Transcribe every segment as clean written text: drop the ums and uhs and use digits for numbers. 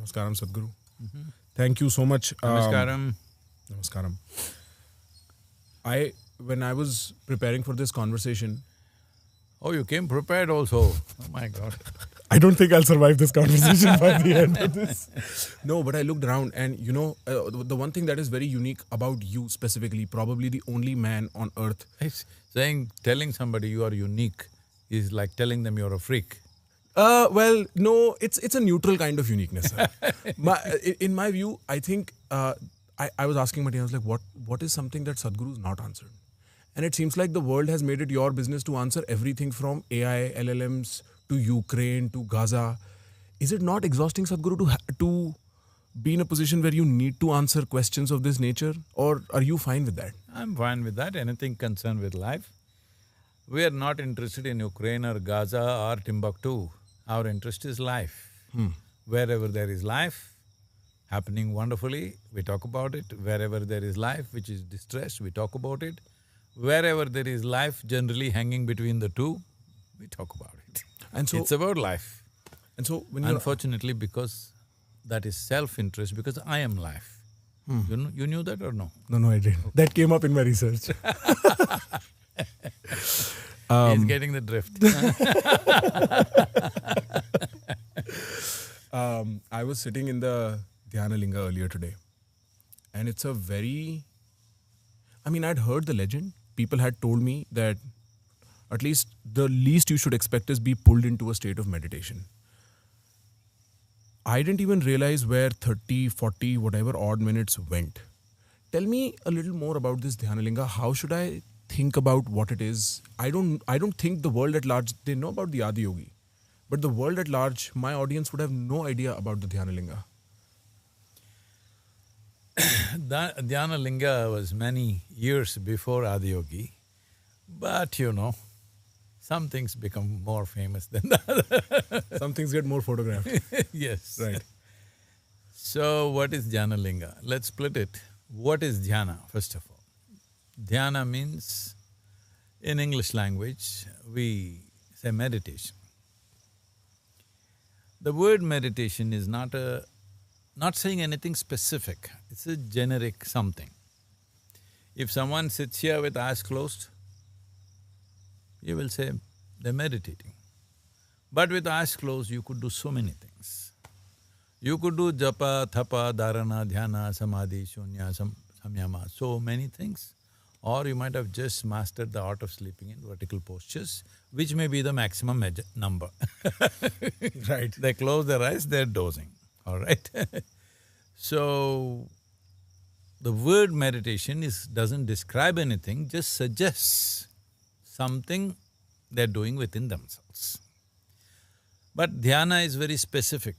Namaskaram, Sadhguru. Thank you so much. Namaskaram. Namaskaram. When I was preparing for this conversation… Oh, you came prepared also. Oh my God. I don't think I'll survive this conversation by the end of this. No, but I looked around and the one thing that is very unique about you specifically, probably the only man on earth… Telling somebody you are unique is like telling them you're a freak. Well, no, it's a neutral kind of uniqueness. Sir. In my view, I think… I was asking Mati, I was like, what is something that Sadhguru's not answered? And it seems like the world has made it your business to answer everything from AI, LLMs, to Ukraine, to Gaza. Is it not exhausting, Sadhguru, to be in a position where you need to answer questions of this nature? Or are you fine with that? I'm fine with that, anything concerned with life. We are not interested in Ukraine or Gaza or Timbuktu. Our interest is life. Wherever there is life happening wonderfully, we talk about it. Wherever there is life which is distressed, we talk about it. Wherever there is life generally hanging between the two, we talk about it. And so… It's about life. And so when Unfortunately, because that is self-interest, because I am life. You knew that or no? No, I didn't. Okay. That came up in my research. He's getting the drift. I was sitting in the Dhyana Linga earlier today, and it's a very… I'd heard the legend. People had told me that at least the least you should expect is be pulled into a state of meditation. I didn't even realize where 30, 40, whatever odd minutes went. Tell me a little more about this Dhyana Linga. How should I think about what it is? I don't think the world at large, they know about the Adi Yogi. But the world at large, my audience would have no idea about the Dhyana Linga. Dhyana Linga was many years before Adiyogi, but some things become more famous than the other. Some things get more photographed. Yes. Right. So, what is Dhyana Linga? Let's split it. What is dhyana, first of all? Dhyana means, in English language, we say meditation. The word meditation is not saying anything specific, it's a generic something. If someone sits here with eyes closed, you will say they're meditating. But with eyes closed, you could do so many things. You could do japa, thapa, dharana, dhyana, samadhi, shunya, samyama, so many things. Or you might have just mastered the art of sleeping in vertical postures, which may be the maximum number. Right. They close their eyes, they're dozing, all right? So, the word meditation doesn't describe anything, just suggests something they're doing within themselves. But dhyana is very specific.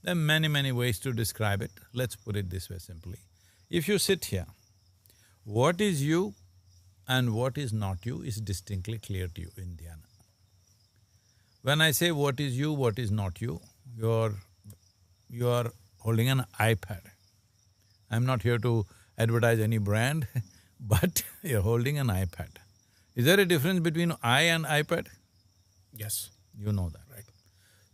There are many ways to describe it. Let's put it this way simply. If you sit here, what is you and what is not you is distinctly clear to you in dhyana. When I say what is you, what is not you, you are holding an iPad. I'm not here to advertise any brand, but you're holding an iPad. Is there a difference between I and iPad? Yes. You know that. Right.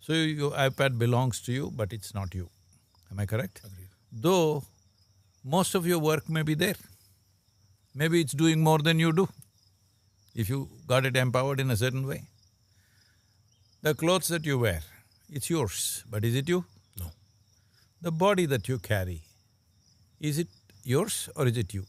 So your iPad belongs to you, but it's not you. Am I correct? Agreed. Though most of your work may be there. Maybe it's doing more than you do, if you got it empowered in a certain way. The clothes that you wear, it's yours, but is it you? No. The body that you carry, is it yours or is it you?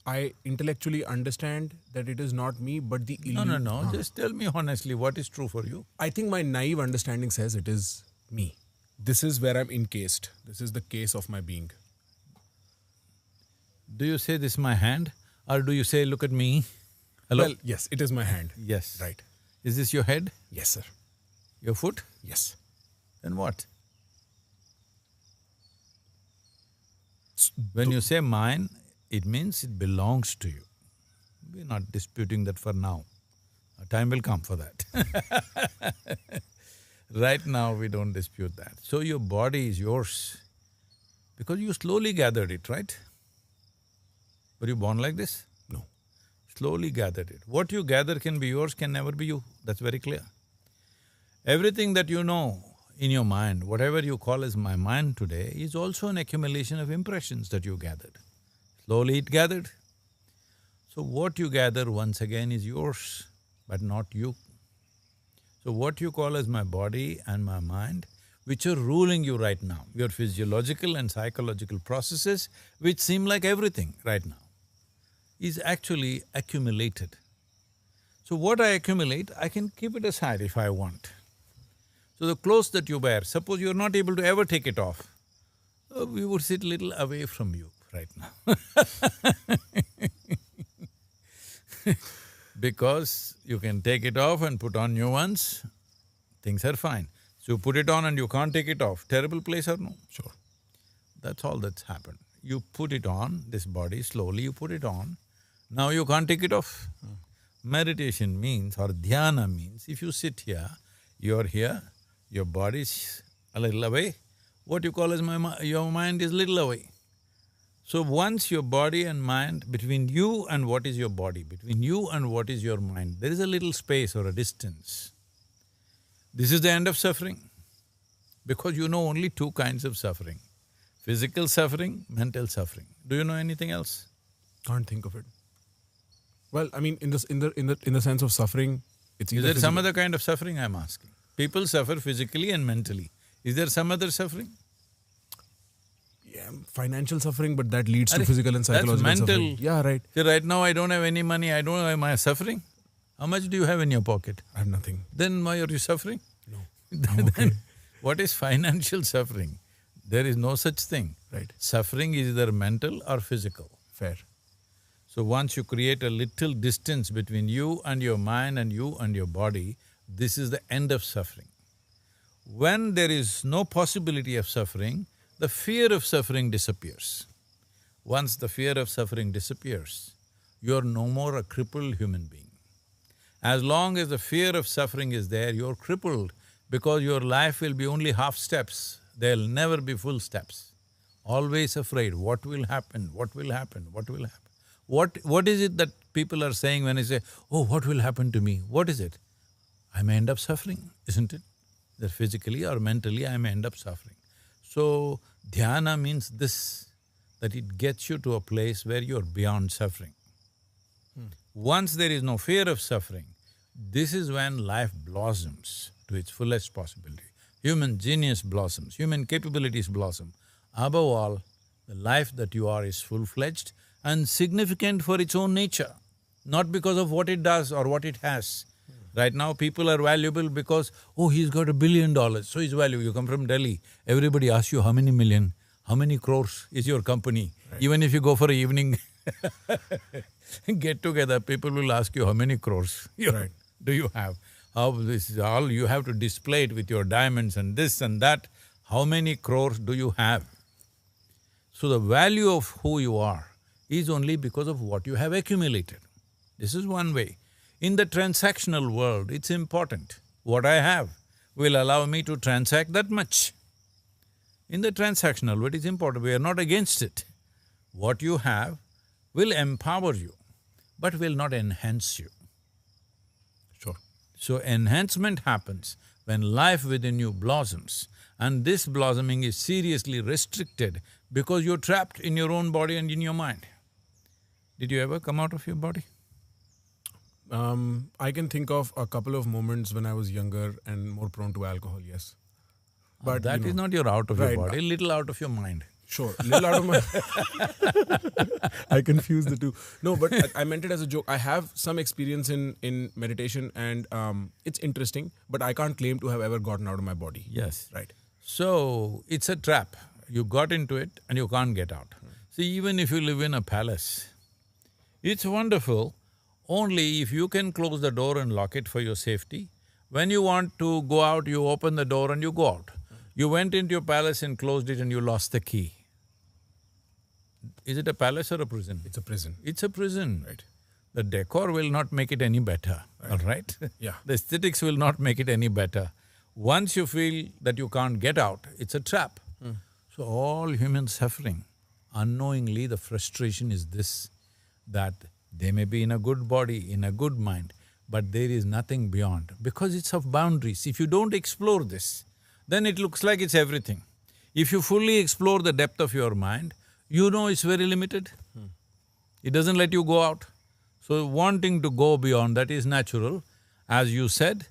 I intellectually understand that it is not me, but the… No, just tell me honestly what is true for you. I think my naive understanding says it is me. This is where I'm encased. This is the case of my being. Do you say this is my hand or do you say look at me? Hello? Well, yes, it is my hand. Yes. Right. Is this your head? Yes, sir. Your foot? Yes. Then what? When you say mine, it means it belongs to you. We're not disputing that for now. A time will come for that. Right now, we don't dispute that. So your body is yours because you slowly gathered it, right? Were you born like this? No. Slowly gathered it. What you gather can be yours, can never be you. That's very clear. Everything that you know in your mind, whatever you call as my mind today is also an accumulation of impressions that you gathered. Slowly it gathered. So what you gather once again is yours, but not you. So what you call as my body and my mind, which are ruling you right now, your physiological and psychological processes, which seem like everything right now, is actually accumulated. So what I accumulate, I can keep it aside if I want. So the clothes that you wear, suppose you're not able to ever take it off, we would sit little away from you right now because you can take it off and put on new ones, things are fine. So you put it on and you can't take it off, terrible place or no? Sure. That's all that's happened. You put it on, this body, slowly you put it on, now you can't take it off. Meditation means, or dhyana means, if you sit here, you're here, your body's a little away, what you call as your mind is little away. So once your body and mind, between you and what is your body, between you and what is your mind, there is a little space or a distance. This is the end of suffering, because you know only two kinds of suffering, physical suffering, mental suffering. Do you know anything else? Can't think of it. Well, I mean, in the sense of suffering, it's either Is there some physical- other kind of suffering, I'm asking? People suffer physically and mentally. Is there some other suffering? Yeah, financial suffering, but that leads to Arey, physical and that's psychological mental. suffering. Yeah, right. See, right now I don't have any money, I don't know, am I suffering? How much do you have in your pocket? I have nothing. Then why are you suffering? No. Then what is financial suffering? There is no such thing. Right. Suffering is either mental or physical. Fair. So once you create a little distance between you and your mind and you and your body, this is the end of suffering. When there is no possibility of suffering, the fear of suffering disappears. Once the fear of suffering disappears, you're no more a crippled human being. As long as the fear of suffering is there, you're crippled because your life will be only half steps, there'll never be full steps. Always afraid, what will happen, what will happen, what will happen? What is it that people are saying when I say, oh, what will happen to me? What is it? I may end up suffering, isn't it? That physically or mentally I may end up suffering. So, dhyana means this, that it gets you to a place where you're beyond suffering. Once there is no fear of suffering, this is when life blossoms to its fullest possibility. Human genius blossoms, human capabilities blossom. Above all, the life that you are is full-fledged and significant for its own nature, not because of what it does or what it has. Right now, people are valuable because, oh, he's got $1 billion, so he's valuable. You come from Delhi, everybody asks you how many million, how many crores is your company. Right. Even if you go for an evening get-together, people will ask you how many crores Right. do you have. How this is all, you have to display it with your diamonds and this and that. How many crores do you have? So the value of who you are is only because of what you have accumulated. This is one way. In the transactional world, it's important. What I have will allow me to transact that much. In the transactional world, it's important, we are not against it. What you have will empower you, but will not enhance you. Sure. So enhancement happens when life within you blossoms, and this blossoming is seriously restricted because you're trapped in your own body and in your mind. Did you ever come out of your body? I can think of a couple of moments when I was younger and more prone to alcohol, yes. But That you is know, not your out of right. your body, little out of your mind. Sure, little out of my… I confuse the two. No, but I meant it as a joke. I have some experience in meditation and it's interesting, but I can't claim to have ever gotten out of my body. Yes. Right. So, it's a trap. You got into it and you can't get out. See, even if you live in a palace, it's wonderful only if you can close the door and lock it for your safety. When you want to go out, you open the door and you go out. You went into your palace and closed it and you lost the key. Is it a palace or a prison? It's a prison. It's a prison. Right. The decor will not make it any better, all right? Yeah. The aesthetics will not make it any better. Once you feel that you can't get out, it's a trap. So all human suffering, unknowingly the frustration is this, that they may be in a good body, in a good mind, but there is nothing beyond, because it's of boundaries. If you don't explore this, then it looks like it's everything. If you fully explore the depth of your mind, you know it's very limited. It doesn't let you go out. So wanting to go beyond that is natural. As you said,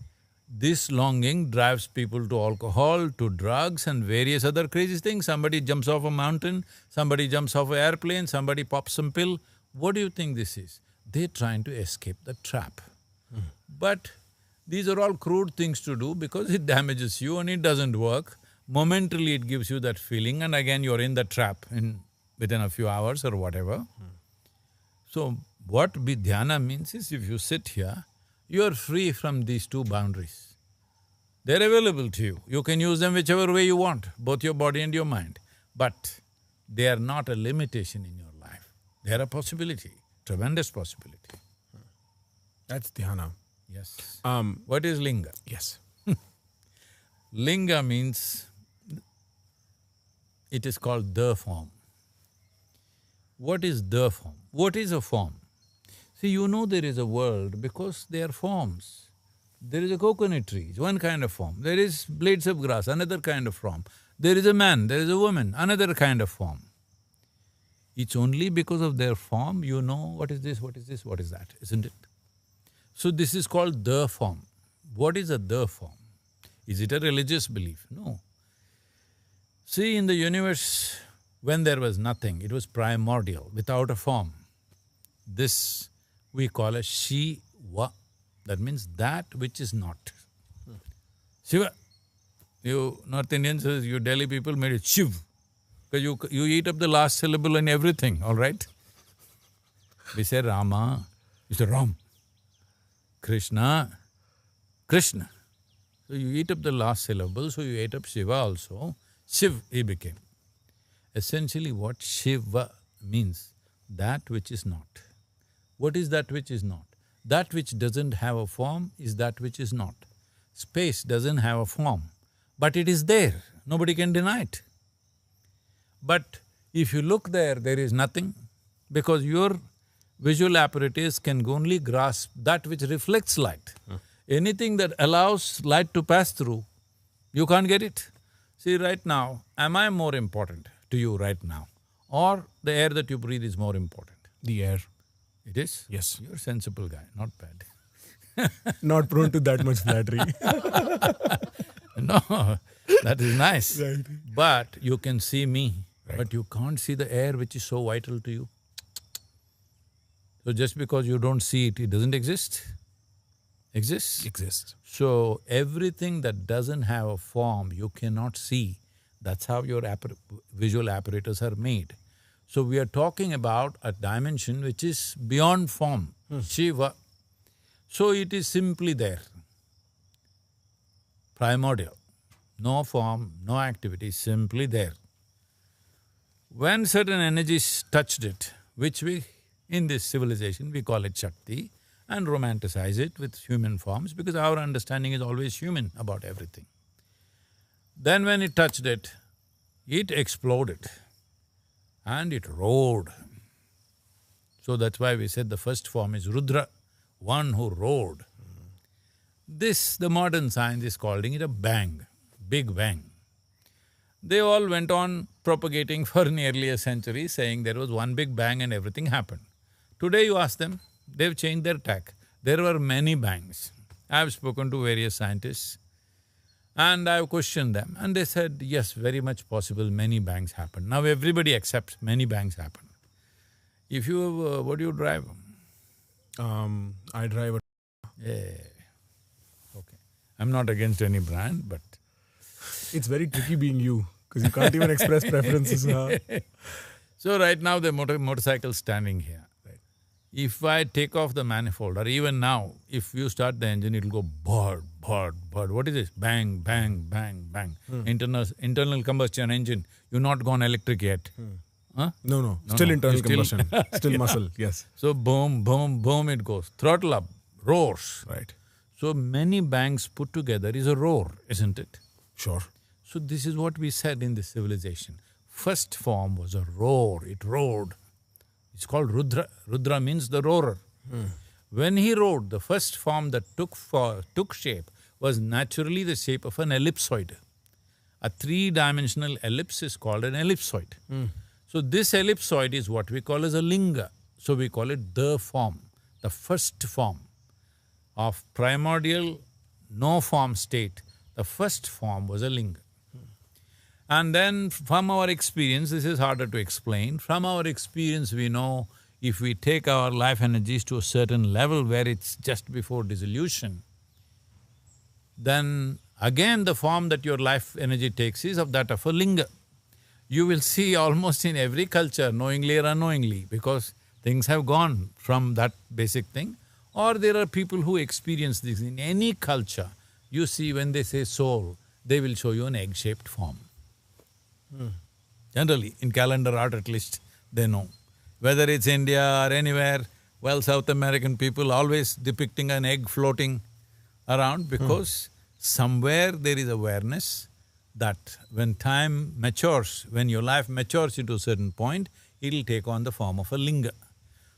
this longing drives people to alcohol, to drugs and various other crazy things. Somebody jumps off a mountain, somebody jumps off an airplane, somebody pops some pill. What do you think this is? They're trying to escape the trap. But these are all crude things to do because it damages you and it doesn't work. Momentarily it gives you that feeling and again you're in the trap within a few hours or whatever. So what dhyana means is if you sit here, you're free from these two boundaries. They're available to you. You can use them whichever way you want, both your body and your mind. But they are not a limitation in your life. They are a possibility, tremendous possibility. That's dhyana. Yes. What is linga? Yes. Linga means, it is called the form. What is the form? What is a form? See, you know there is a world because they are forms. There is a coconut tree, one kind of form. There is blades of grass, another kind of form. There is a man, there is a woman, another kind of form. It's only because of their form you know what is this, what is this, what is that, isn't it? So this is called the form. What is a the form? Is it a religious belief? No. See, in the universe, when there was nothing, it was primordial, without a form. This we call as Shiva. That means that which is not. Shiva. You North Indians, you Delhi people made it Shiv. Because you eat up the last syllable in everything, all right? We say Rama, you say Ram. Krishna, Krishna. So you eat up the last syllable, so you ate up Shiva also. Shiv he became. Essentially what Shiva means, that which is not. What is that which is not? That which doesn't have a form is that which is not. Space doesn't have a form, but it is there, nobody can deny it. But if you look there, there is nothing, because your visual apparatus can only grasp that which reflects light. Anything that allows light to pass through, you can't get it. See, right now, am I more important to you right now? Or the air that you breathe is more important? The air. It is? Yes. You're a sensible guy, not bad. Not prone to that much flattery. No, that is nice. Right. But you can see me, Right. but you can't see the air which is so vital to you. So just because you don't see it, it doesn't exist? Exists? Exists. So everything that doesn't have a form, you cannot see. That's how your visual apparatus are made. So we are talking about a dimension which is beyond form, Shiva. So it is simply there, primordial, no form, no activity, simply there. When certain energies touched it, which we, in this civilization, we call it Shakti and romanticize it with human forms because our understanding is always human about everything. Then when it touched it exploded and it roared. So that's why we said the first form is Rudra, one who roared. This, the modern science is calling it a bang, big bang. They all went on propagating for nearly a century, saying there was one big bang and everything happened. Today you ask them, they've changed their tack. There were many bangs. I've spoken to various scientists and I've questioned them and they said, yes, very much possible, many bangs happened. Now everybody accepts many bangs happened. If you… what do you drive? I drive a… Yeah, okay. I'm not against any brand, but… It's very tricky being you, because you can't even express preferences. So right now the motorcycle's standing here. Right. If I take off the manifold, or even now, if you start the engine, it'll go bud, bud, bud. What is this? Bang, bang, bang, bang. Internal combustion engine, you've not gone electric yet. Huh? No, still internal combustion, still Yeah. muscle, yes. So boom, boom, boom it goes. Throttle up, roars. Right. So many bangs put together is a roar, isn't it? Sure. So this is what we said in this civilization. First form was a roar, it roared. It's called Rudra. Rudra means the roarer. When he roared, the first form that took shape was naturally the shape of an ellipsoid. A three-dimensional ellipse is called an ellipsoid. So this ellipsoid is what we call as a linga. So we call it the form, the first form of primordial no-form state. The first form was a linga. And then from our experience, this is harder to explain, from our experience we know if we take our life energies to a certain level where it's just before dissolution, then again the form that your life energy takes is of that of a linga. You will see almost in every culture, knowingly or unknowingly, because things have gone from that basic thing, or there are people who experience this. In any culture, you see when they say soul, they will show you an egg-shaped form. Generally, in calendar art at least, they know. Whether it's India or anywhere, well, South American people always depicting an egg floating around because somewhere there is awareness that when time matures, when your life matures into a certain point, it'll take on the form of a linga.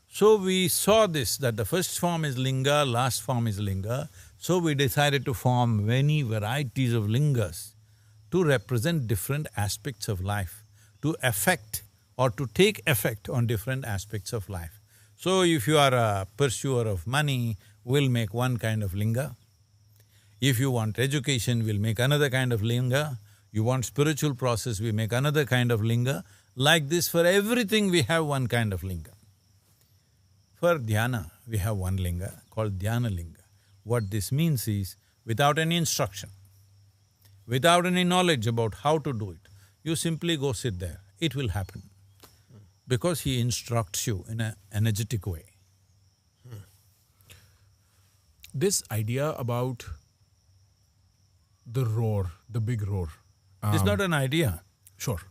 So we saw this, that the first form is linga, last form is linga, so we decided to form many varieties of lingas to represent different aspects of life, to affect or to take effect on different aspects of life. So if you are a pursuer of money, we'll make one kind of linga. If you want education, we'll make another kind of linga. You want spiritual process, we make another kind of linga. Like this, for everything we have one kind of linga. For dhyana, we have one linga called dhyana linga. What this means is, without any instruction, without any knowledge about how to do it, you simply go sit there, it will happen. Because he instructs you in an energetic way. This idea about the roar, the big roar. It's not an idea. Sure.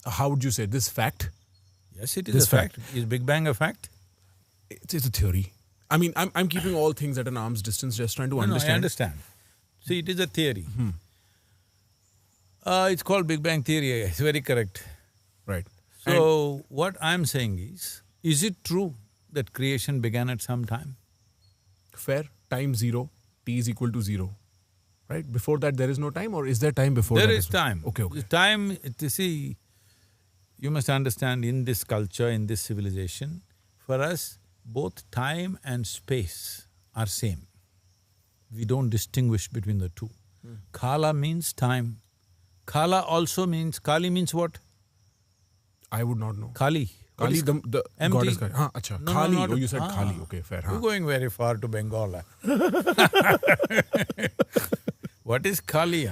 How would you say, this fact? Yes, it is This a fact. fact. Is Big Bang a fact? It's a theory. I mean, I'm keeping all things at an arm's distance, just trying to No, understand. I understand. See, it is a theory. It's called Big Bang theory, it's very correct. Right. So, what I'm saying is it true that creation began at some time? Fair. Time zero, t is equal to zero. Right? Before that there is no time, or is there time before that? There is as well? time. Okay, okay. Time, you see, you must understand in this culture, in this civilization, for us, both time and space are same. We don't distinguish between the two. Kala means time. Kala also means… Kali means what? I would not know. Kali. What Kali, is the empty? goddess Kali. Acha. No, Kali. not… Oh, you said Kali. Ah. Okay, fair. You're going very far to Bengal. What is Kali?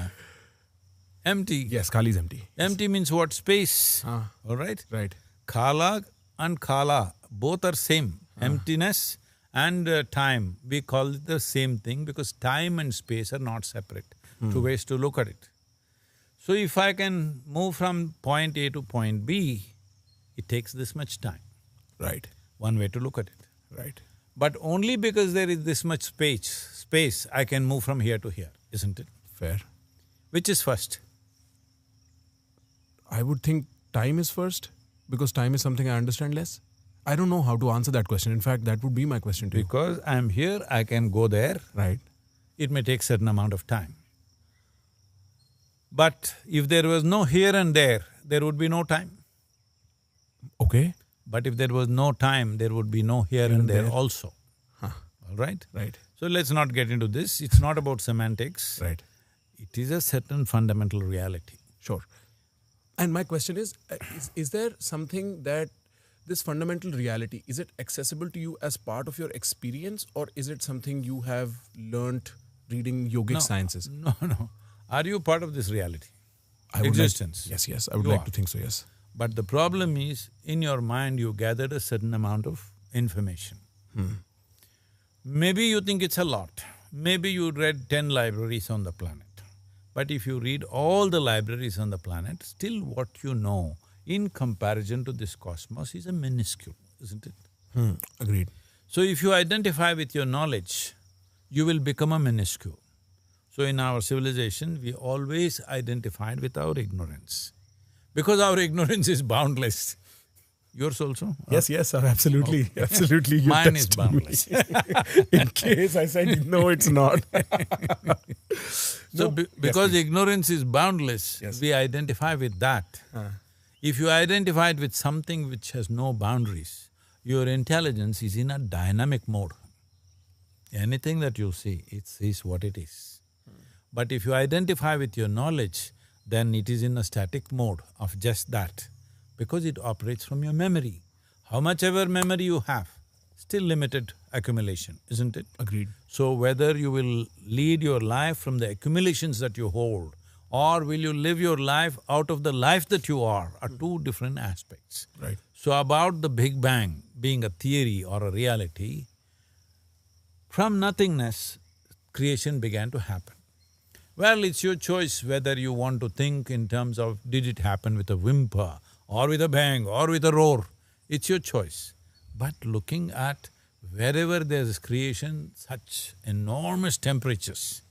Empty. Yes, Kali is empty. Empty means what? Space. Ah. All right? Right. Kala and Kala, both are same. Emptiness and time, we call it the same thing because time and space are not separate. Two ways to look at it. So if I can move from point A to point B, it takes this much time. Right. One way to look at it. Right. But only because there is this much space, I can move from here to here, isn't it? Fair. Which is first? I would think time is first, because time is something I understand less. I don't know how to answer that question. In fact, that would be my question to you. Because I'm here, I can go there. Right. It may take certain amount of time. But if there was no here and there would be no time. Okay. But if there was no time, there would be no here and there also. Huh. All right? Right. So let's not get into this. It's not about semantics. Right. It is a certain fundamental reality. Sure. And my question is there something that this fundamental reality, is it accessible to you as part of your experience, or is it something you have learnt reading yogic sciences? No. Are you part of this reality? I would Existence? Yes. I would You like are. to think so, yes. But the problem is, in your mind you gathered a certain amount of information. Maybe you think it's a lot. Maybe you read 10 libraries on the planet. But if you read all the libraries on the planet, still what you know in comparison to this cosmos is a minuscule, isn't it? Agreed. So if you identify with your knowledge, you will become a minuscule. So in our civilization, we always identified with our ignorance. Because our ignorance is boundless, Yours also? Yes, yes, sir, absolutely. Absolutely. You Mine is tested me. boundless. In case I said, no, it's not. So No. because Yes, ignorance is boundless, Yes. we identify with that. If you identified with something which has no boundaries, your intelligence is in a dynamic mode. Anything that you see, it is what it is. But if you identify with your knowledge, then it is in a static mode of just that, because it operates from your memory. How much ever memory you have, still limited accumulation, isn't it? Agreed. So whether you will lead your life from the accumulations that you hold, or will you live your life out of the life that you are two different aspects. Right. So about the Big Bang being a theory or a reality, from nothingness, creation began to happen. Well, it's your choice whether you want to think in terms of did it happen with a whimper or with a bang or with a roar, it's your choice. But looking at wherever there's creation, such enormous temperatures,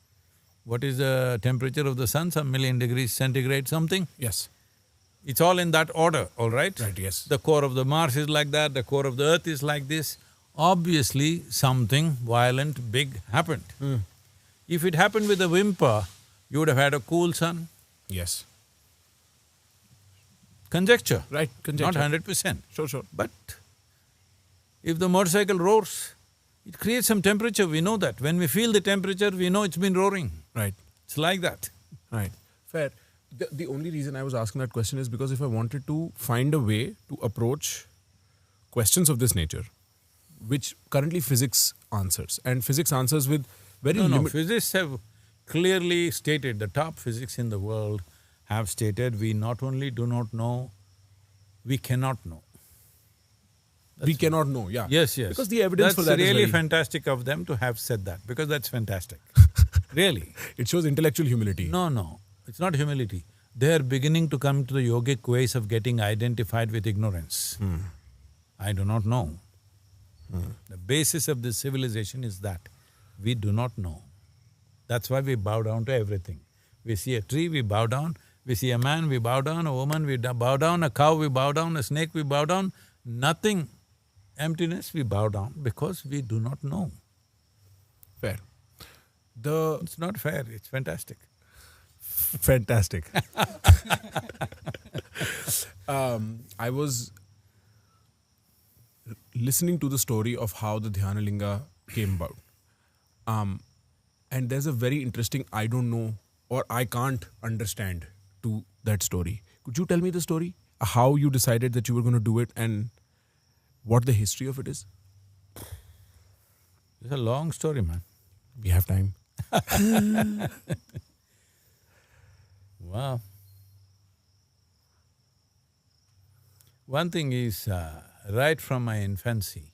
what is the temperature of the sun? Some million degrees centigrade something? Yes. It's all in that order, all right? Right, yes. The core of the Mars is like that, the core of the Earth is like this. Obviously, something violent, big happened. If it happened with a whimper, you would have had a cool sun. Yes. Conjecture. Right, conjecture. Not 100%. Sure. But if the motorcycle roars, it creates some temperature, we know that. When we feel the temperature, we know it's been roaring. Right. It's like that. Right. Fair. The only reason I was asking that question is because if I wanted to find a way to approach questions of this nature, which currently physics answers, and physics answers with very No, limited… physicists have clearly stated, the top physics in the world have stated, we not only do not know, we cannot know. We cannot know, yeah. Yes. Because the evidence for that That's is really very… fantastic of them to have said that, because that's fantastic. Really. It shows intellectual humility. No, it's not humility. They are beginning to come to the yogic ways of getting identified with ignorance. I do not know. The basis of this civilization is that we do not know. That's why we bow down to everything. We see a tree, we bow down. We see a man, we bow down. A woman, we bow down. A cow, we bow down. A snake, we bow down. Nothing. Emptiness, we bow down because we do not know. Fair. It's not fair, it's fantastic. Fantastic. I was listening to the story of how the Dhyanalinga came about. And there's a very interesting I don't know or I can't understand to that story. Could you tell me the story? How you decided that you were going to do it and what the history of it is? It's a long story, man. We have time. Wow. One thing is, right from my infancy,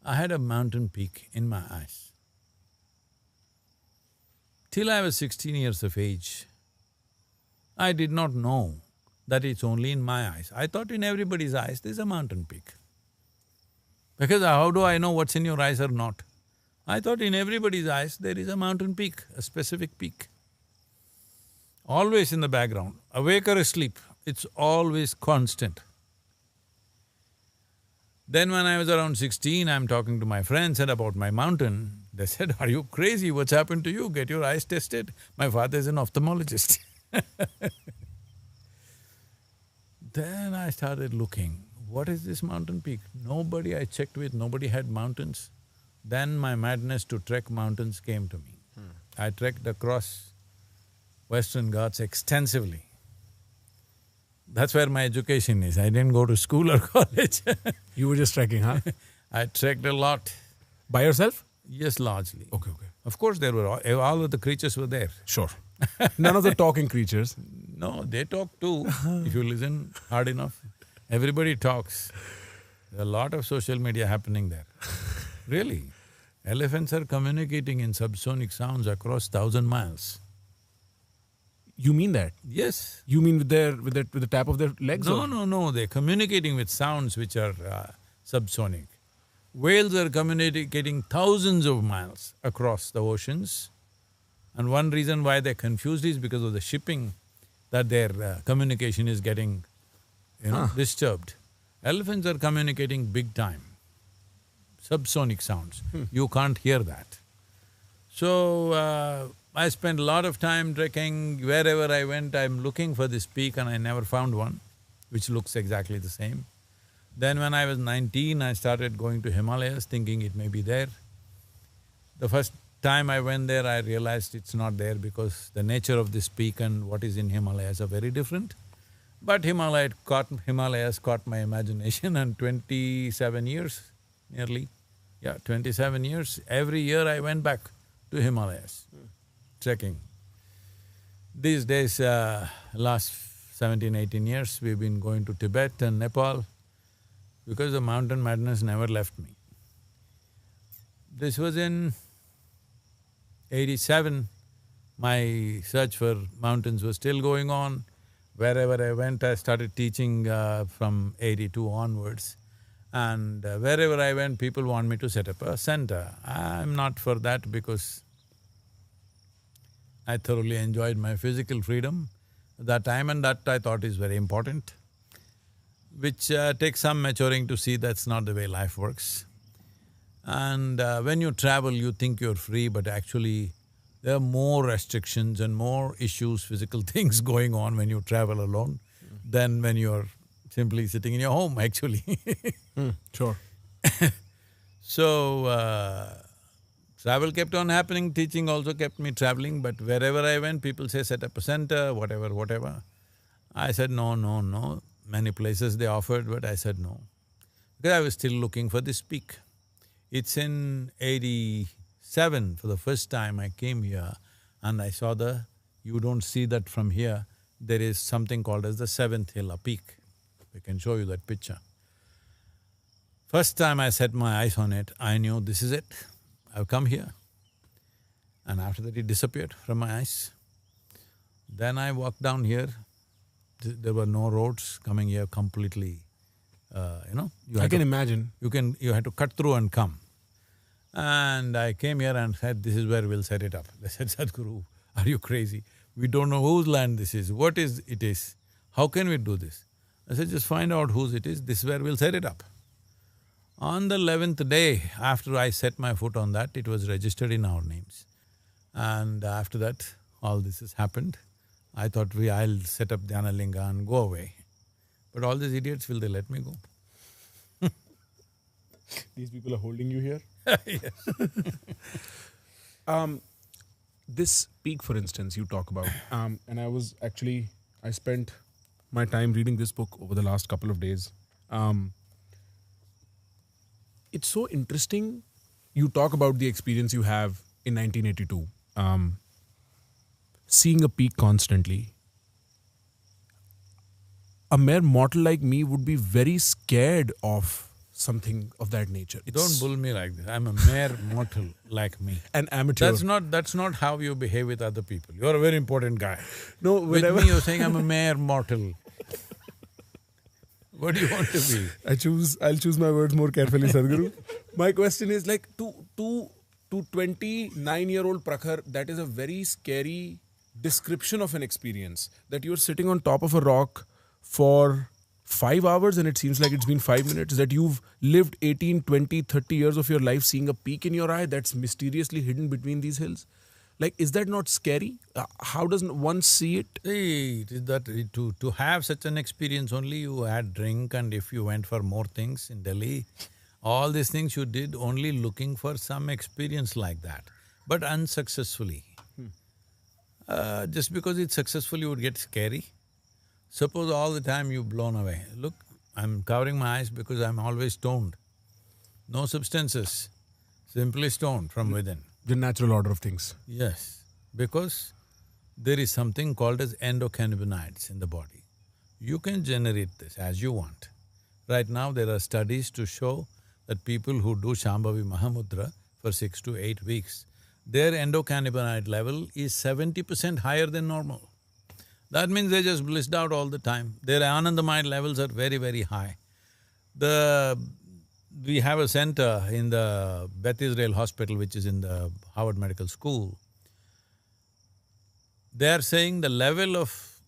I had a mountain peak in my eyes. Till I was 16 years of age, I did not know that it's only in my eyes. I thought in everybody's eyes there's a mountain peak. Because how do I know what's in your eyes or not? I thought in everybody's eyes there is a mountain peak, a specific peak. Always in the background, awake or asleep, it's always constant. Then when I was around 16, I'm talking to my friends and about my mountain. They said, are you crazy? What's happened to you? Get your eyes tested. My father is an ophthalmologist. Then I started looking, what is this mountain peak? Nobody I checked with, nobody had mountains. Then my madness to trek mountains came to me. I trekked across Western Ghats extensively. That's where my education is. I didn't go to school or college. You were just trekking, huh? I trekked a lot. By yourself? Yes, largely. Okay. Of course, there were all of the creatures were there. Sure. None of the talking creatures. No, they talk too, if you listen hard enough. Everybody talks. There's a lot of social media happening there. Really. Elephants are communicating in subsonic sounds across 1,000 miles. You mean that? Yes. You mean with the tap of their legs? or? No, they're communicating with sounds which are subsonic. Whales are communicating thousands of miles across the oceans, and one reason why they're confused is because of the shipping that their communication is getting, disturbed. Elephants are communicating big time, subsonic sounds. You can't hear that. So, I spent a lot of time trekking. Wherever I went, I'm looking for this peak and I never found one, which looks exactly the same. Then when I was 19, I started going to Himalayas thinking it may be there. The first time I went there, I realized it's not there because the nature of this peak and what is in Himalayas are very different. But Himalayas caught my imagination, and 27 years nearly, 27 years, every year I went back to Himalayas, trekking. These days, last 17, 18 years, we've been going to Tibet and Nepal because the mountain madness never left me. This was in '87, my search for mountains was still going on. Wherever I went, I started teaching from '82 onwards. And wherever I went, people want me to set up a center. I'm not for that because I thoroughly enjoyed my physical freedom at that time, and that I thought is very important, which takes some maturing to see that's not the way life works. And when you travel, you think you're free, but actually there are more restrictions and more issues, physical things going on when you travel alone than when you're simply sitting in your home, actually. Sure. So, travel kept on happening, teaching also kept me traveling, but wherever I went, people say, set up a center, whatever. I said, no, no, no. Many places they offered, but I said no, because I was still looking for this peak. It's in '87, for the first time I came here and I saw you don't see that from here, there is something called as the seventh hill, a peak. I can show you that picture. First time I set my eyes on it, I knew this is it, I've come here. And after that it disappeared from my eyes. Then I walked down here, there were no roads coming here completely, I can imagine. You had to cut through and come. And I came here and said, this is where we'll set it up. They said, Sadhguru, are you crazy? We don't know whose land this is, what is it is, how can we do this? I said, just find out whose it is, this is where we'll set it up. On the 11th day, after I set my foot on that, it was registered in our names. And after that, all this has happened. I thought I'll set up Dhyanalinga and go away. But all these idiots, will they let me go? These people are holding you here? Yes. This peak, for instance, you talk about, and I spent my time reading this book over the last couple of days. It's so interesting. You talk about the experience you have in 1982, seeing a peak constantly. A mere mortal like me would be very scared of something of that nature. Don't bull me like this. I'm a mere mortal like me. An amateur. That's not how you behave with other people. You're a very important guy. No, with me you're saying I'm a mere mortal. What do you want to be? I'll choose my words more carefully, Sadhguru. My question is like to 29-year-old Prakhar, that is a very scary description of an experience. That you're sitting on top of a rock for 5 hours and it seems like it's been 5 minutes, that you've lived 18, 20, 30 years of your life seeing a peak in your eye that's mysteriously hidden between these hills. Like, is that not scary? How does one see it? See, it is that to have such an experience only you had drink, and if you went for more things in Delhi, all these things you did only looking for some experience like that, but unsuccessfully. Just because it's successful you would get scary. Suppose all the time you've blown away. Look, I'm covering my eyes because I'm always stoned. No substances, simply stoned from within. The natural order of things. Yes, because there is something called as endocannabinoids in the body. You can generate this as you want. Right now there are studies to show that people who do Shambhavi Mahamudra for 6 to 8 weeks, their endocannabinoid level is 70% higher than normal. That means they're just blissed out all the time. Their Anandamide levels are very, very high. We have a center in the Beth Israel Hospital, which is in the Harvard Medical School. They are saying the level of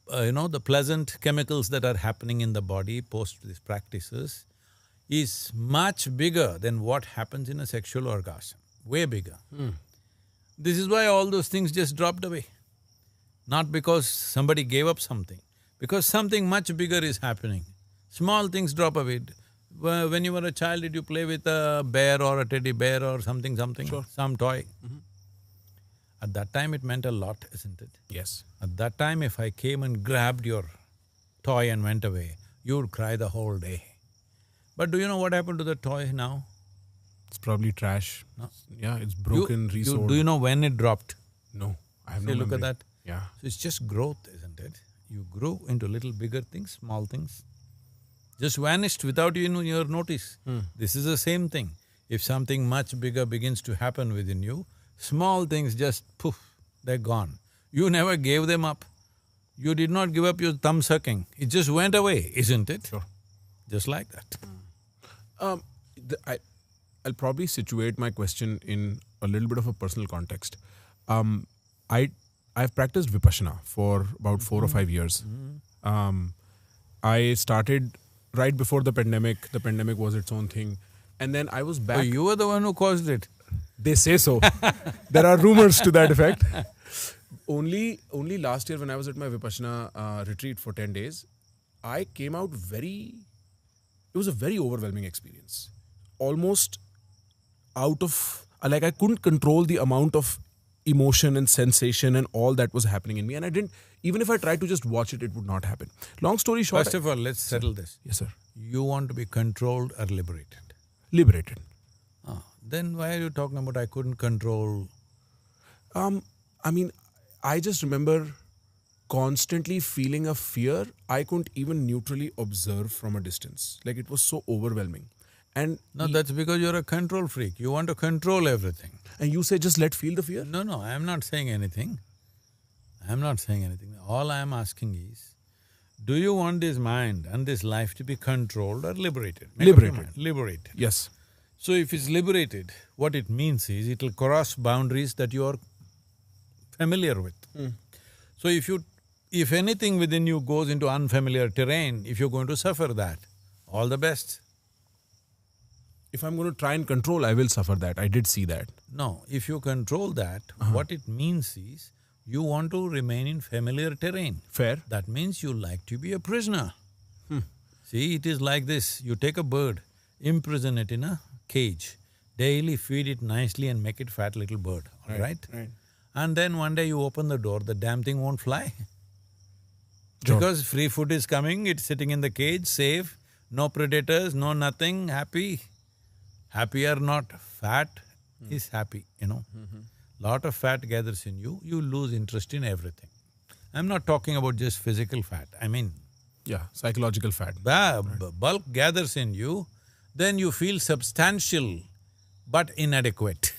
the pleasant chemicals that are happening in the body post these practices is much bigger than what happens in a sexual orgasm, way bigger. This is why all those things just dropped away. Not because somebody gave up something, because something much bigger is happening. Small things drop away. When you were a child, did you play with a bear or a teddy bear or something, Sure. some toy? At that time it meant a lot, isn't it? Yes. At that time if I came and grabbed your toy and went away, you would cry the whole day. But do you know what happened to the toy now? It's probably trash. No. Yeah, it's broken, resold. Do you know when it dropped? No, I have See, no look at memory. that. Yeah. So it's just growth, isn't it? You grew into little bigger things, small things, just vanished without even your notice. This is the same thing. If something much bigger begins to happen within you, small things just poof, they're gone. You never gave them up. You did not give up your thumb sucking. It just went away, isn't it? Sure. Just like that. I'll probably situate my question in a little bit of a personal context. I've practiced Vipassana for about 4 or 5 years. I started right before the pandemic. The pandemic was its own thing. And then I was back. Oh, you were the one who caused it. They say so. There are rumors to that effect. Only last year when I was at my Vipassana retreat for 10 days, I came out it was a very overwhelming experience. Almost out of, like I couldn't control the amount of emotion and sensation and all that was happening in me. And I didn't, even if I tried to just watch it, it would not happen. Long story short. First of all, let's settle this. Yes, sir. You want to be controlled or liberated? Liberated. Then why are you talking about I couldn't control? I mean, I just remember constantly feeling a fear I couldn't even neutrally observe from a distance. Like it was so overwhelming. And No, that's because you're a control freak. You want to control everything. and you say just feel the fear? No, I am not saying anything. I am not saying anything. All I am asking is, do you want this mind and this life to be controlled or liberated? Make up your Liberated. mind. Liberated. Yes. So if it's liberated, what it means is it'll cross boundaries that you are familiar with. So if anything within you goes into unfamiliar terrain, if you're going to suffer that, all the best. If I'm going to try and control, I will suffer that. I did see that. No, if you control that, what it means is you want to remain in familiar terrain. Fair. That means you like to be a prisoner. See, it is like this, you take a bird, imprison it in a cage, daily feed it nicely and make it fat little bird, all right? Right. And then one day you open the door, the damn thing won't fly. Sure. Because free food is coming, it's sitting in the cage, safe, no predators, no nothing, happy. Happy or not, fat is happy, Lot of fat gathers in you, you lose interest in everything. I'm not talking about just physical fat, I mean, Yeah, psychological fat. bulk gathers in you, then you feel substantial but inadequate.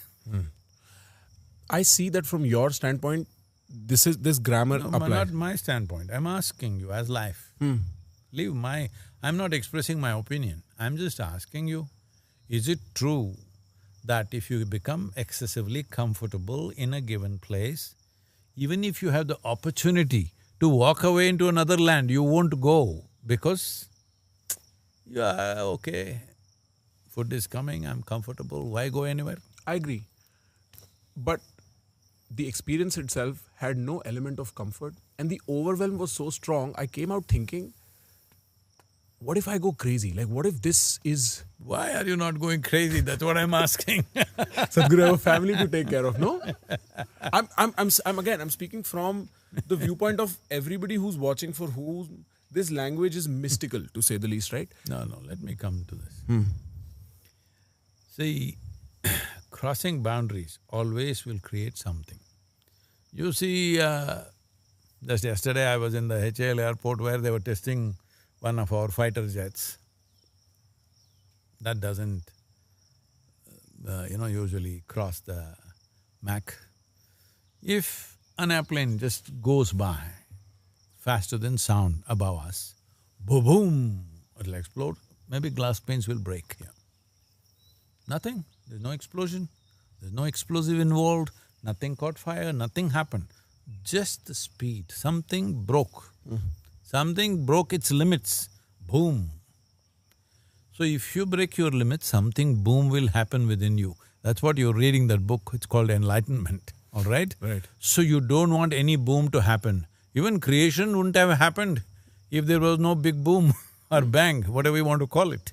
I see that from your standpoint, this grammar No, applies. not my standpoint, I'm asking you as life. I'm not expressing my opinion, I'm just asking you, is it true that if you become excessively comfortable in a given place, even if you have the opportunity to walk away into another land, you won't go because, yeah, okay, food is coming, I'm comfortable, why go anywhere? I agree. But the experience itself had no element of comfort and the overwhelm was so strong, I came out thinking, what if I go crazy? Like what if this is… Why are you not going crazy? That's what I'm asking. Sadhguru, I have a family to take care of, no? I'm speaking from the viewpoint of everybody who's watching, for whom this language is mystical, to say the least, right? No, let me come to this. See, crossing boundaries always will create something. You see, just yesterday I was in the HAL airport where they were testing one of our fighter jets. That doesn't, usually cross the Mach. If an airplane just goes by faster than sound above us, boom, it'll explode, maybe glass panes will break here. Nothing, there's no explosion, there's no explosive involved, nothing caught fire, nothing happened. just the speed, something broke. Something broke its limits, boom. So if you break your limits, something boom will happen within you. That's what you're reading that book, it's called Enlightenment, all right? Right. So you don't want any boom to happen. Even creation wouldn't have happened if there was no big boom or bang, whatever you want to call it.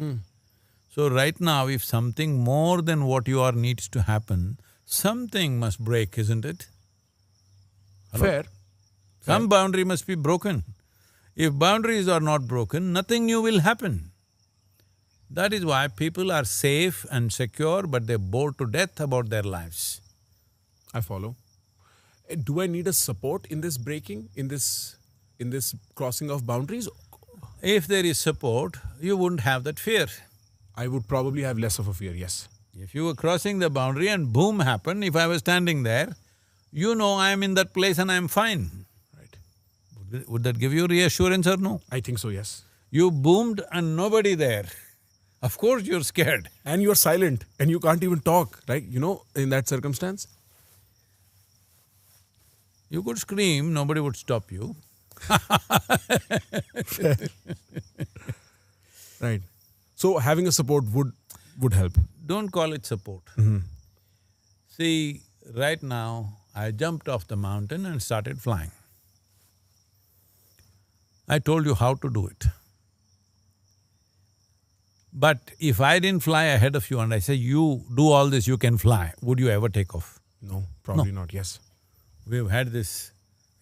So right now, if something more than what you are needs to happen, something must break, isn't it? Hello? Fair. Some boundary must be broken. If boundaries are not broken, nothing new will happen. That is why people are safe and secure, but they're bored to death about their lives. I follow. Do I need a support in this breaking, in this crossing of boundaries? If there is support, you wouldn't have that fear. I would probably have less of a fear, yes. If you were crossing the boundary and boom happened, if I was standing there, you know I am in that place and I am fine. Right. Would that give you reassurance or no? I think so, yes. You boomed and nobody there. Of course you're scared. And you're silent and you can't even talk, right? You know, in that circumstance. You could scream, nobody would stop you. Right. So having a support would help. Don't call it support. See, right now, I jumped off the mountain and started flying. I told you how to do it. But if I didn't fly ahead of you and I say, you do all this, you can fly, would you ever take off? No, probably not, yes. We've had this,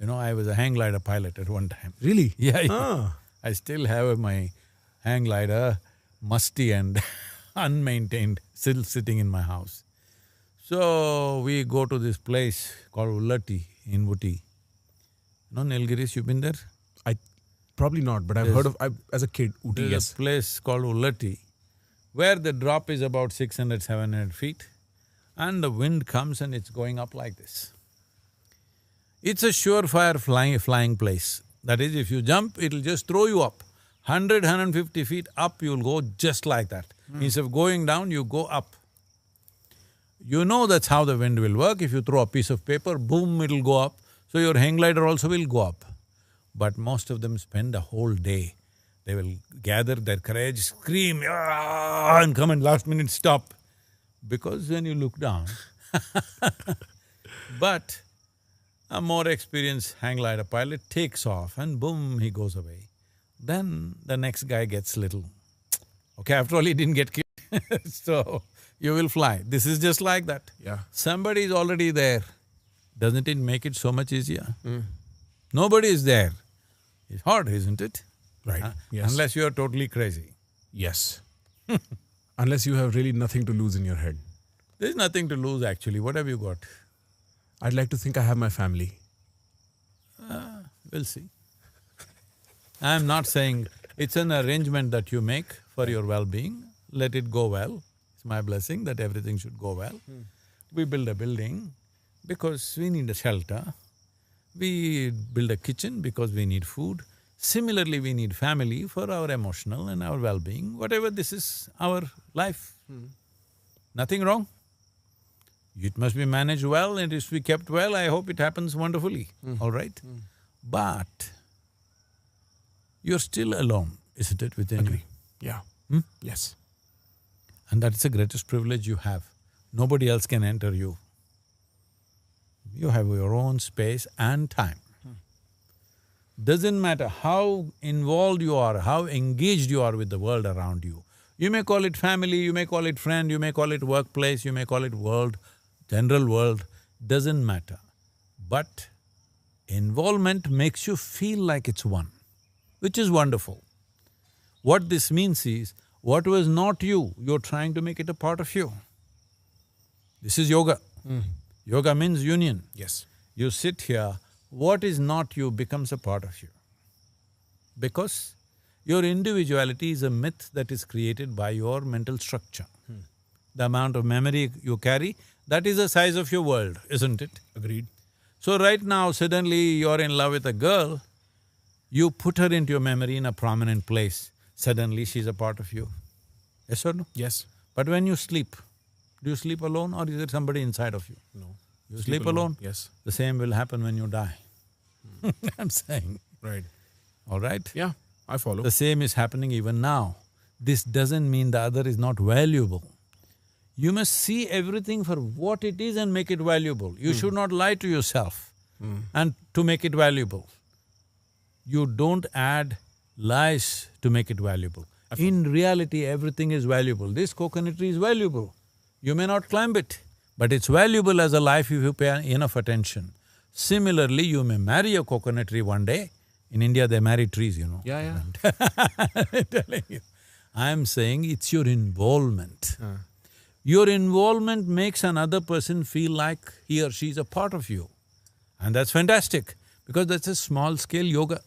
I was a hang glider pilot at one time. Really? Yeah. Ah. I still have my hang glider, musty and unmaintained, still sitting in my house. So, we go to this place called Ullatti in Ooty. Nilgiris, you've been there? Probably not, but I've heard of… as a kid, Ooty, There's yes. a place called Ullatti, where the drop is about 600, 700 feet, and the wind comes and it's going up like this. It's a surefire flying place. That is, if you jump, it'll just throw you up. 100, 150 feet up, you'll go just like that. Instead of going down, you go up. You know that's how the wind will work. If you throw a piece of paper, boom, it'll go up. So your hang glider also will go up. But most of them spend a whole day. They will gather their courage, scream, "Ah!" and come and last minute stop. Because when you look down, but a more experienced hang glider pilot takes off and boom, he goes away. Then the next guy gets little. Okay, after all, he didn't get killed, so you will fly. This is just like that. Yeah. Somebody is already there. Doesn't it make it so much easier? Nobody is there. It's hard, isn't it? Right, yes. Unless you are totally crazy. Yes. Unless you have really nothing to lose in your head. There's nothing to lose actually. What have you got? I'd like to think I have my family. We'll see. I'm not saying… it's an arrangement that you make for your well-being. Let it go well. It's my blessing that everything should go well. We build a building because we need a shelter. We build a kitchen because we need food. Similarly, we need family for our emotional and our well-being. Whatever, this is our life. Nothing wrong. It must be managed well and it must be kept well. I hope it happens wonderfully, all right? But you're still alone, isn't it, within you? Yeah. Yes. And that is the greatest privilege you have. Nobody else can enter you. You have your own space and time. Doesn't matter how involved you are, how engaged you are with the world around you. You may call it family, you may call it friend, you may call it workplace, you may call it world, general world, doesn't matter. But involvement makes you feel like it's one, which is wonderful. What this means is, what was not you, you're trying to make it a part of you. This is yoga. Yoga means union. Yes. You sit here, what is not you becomes a part of you. Because your individuality is a myth that is created by your mental structure. The amount of memory you carry, that is the size of your world, isn't it? Agreed. So right now, suddenly you're in love with a girl, you put her into your memory in a prominent place, suddenly she's a part of you. Yes or no? Yes. But when you sleep, do you sleep alone or is there somebody inside of you? No. You sleep alone? Yes. The same will happen when you die. I'm saying, Right. all right? Yeah, I follow. The same is happening even now. This doesn't mean the other is not valuable. You must see everything for what it is and make it valuable. You should not lie to yourself and to make it valuable. You don't add lies to make it valuable. In reality, everything is valuable. This coconut tree is valuable. You may not climb it, but it's valuable as a life if you pay enough attention. Similarly, you may marry a coconut tree one day. In India, they marry trees, you know. Yeah. I'm telling you. I'm saying it's your involvement. Your involvement makes another person feel like he or she is a part of you. And that's fantastic, because that's a small-scale yoga.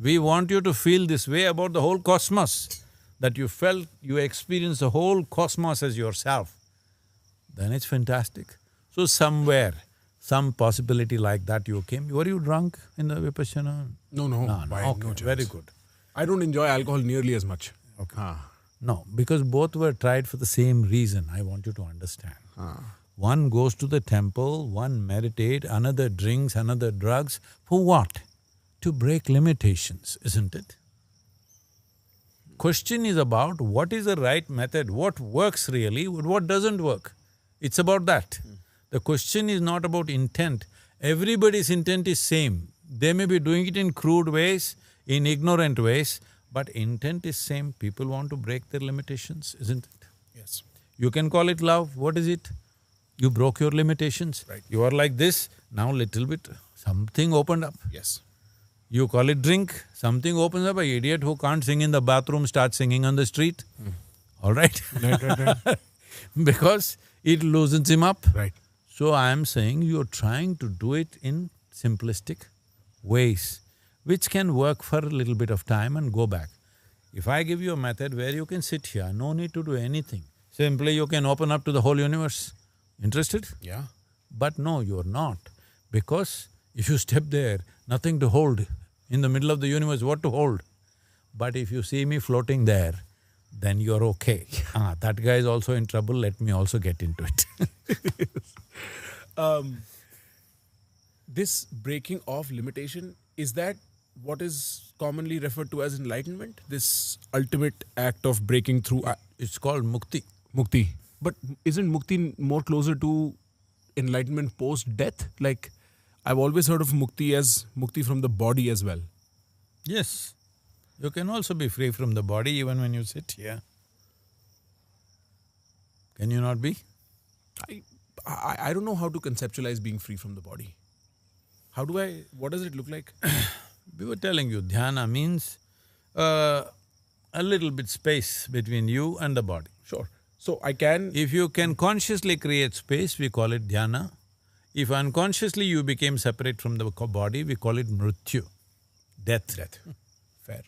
We want you to feel this way about the whole cosmos, that you felt, you experienced the whole cosmos as yourself. Then it's fantastic. So somewhere, some possibility like that you came. Were you drunk in the Vipassana? No, Okay, no chance. very good. I don't enjoy alcohol nearly as much. Okay. No, because both were tried for the same reason, I want you to understand. One goes to the temple, one meditate, another drinks, another drugs. For what? To break limitations, isn't it? Question is about what is the right method, what works really, what doesn't work. It's about that. The question is not about intent. Everybody's intent is same. They may be doing it in crude ways, in ignorant ways, but intent is same. People want to break their limitations, isn't it? Yes. You can call it love, what is it? You broke your limitations. Right. You are like this, now little bit, something opened up. Yes. You call it drink, something opens up, an idiot who can't sing in the bathroom starts singing on the street. All right? Right. Because it loosens him up. Right. So I am saying you're trying to do it in simplistic ways, which can work for a little bit of time and go back. If I give you a method where you can sit here, no need to do anything, simply you can open up to the whole universe. Interested? Yeah. But no, you're not, because if you step there, nothing to hold. In the middle of the universe, what to hold? But if you see me floating there, then you're okay. That guy is also in trouble, let me also get into it. This breaking of limitation, is that what is commonly referred to as enlightenment? This ultimate act of breaking through It's called mukti. mukti. But isn't mukti more closer to enlightenment post-death? Like, I've always heard of mukti as mukti from the body as well. Yes, you can also be free from the body even when you sit here. Can you not be? I don't know how to conceptualize being free from the body. What does it look like? We were telling you, dhyana means a little bit space between you and the body. Sure. So I can… If you can consciously create space, we call it dhyana. If unconsciously you became separate from the body, we call it mrityu, death. Fair.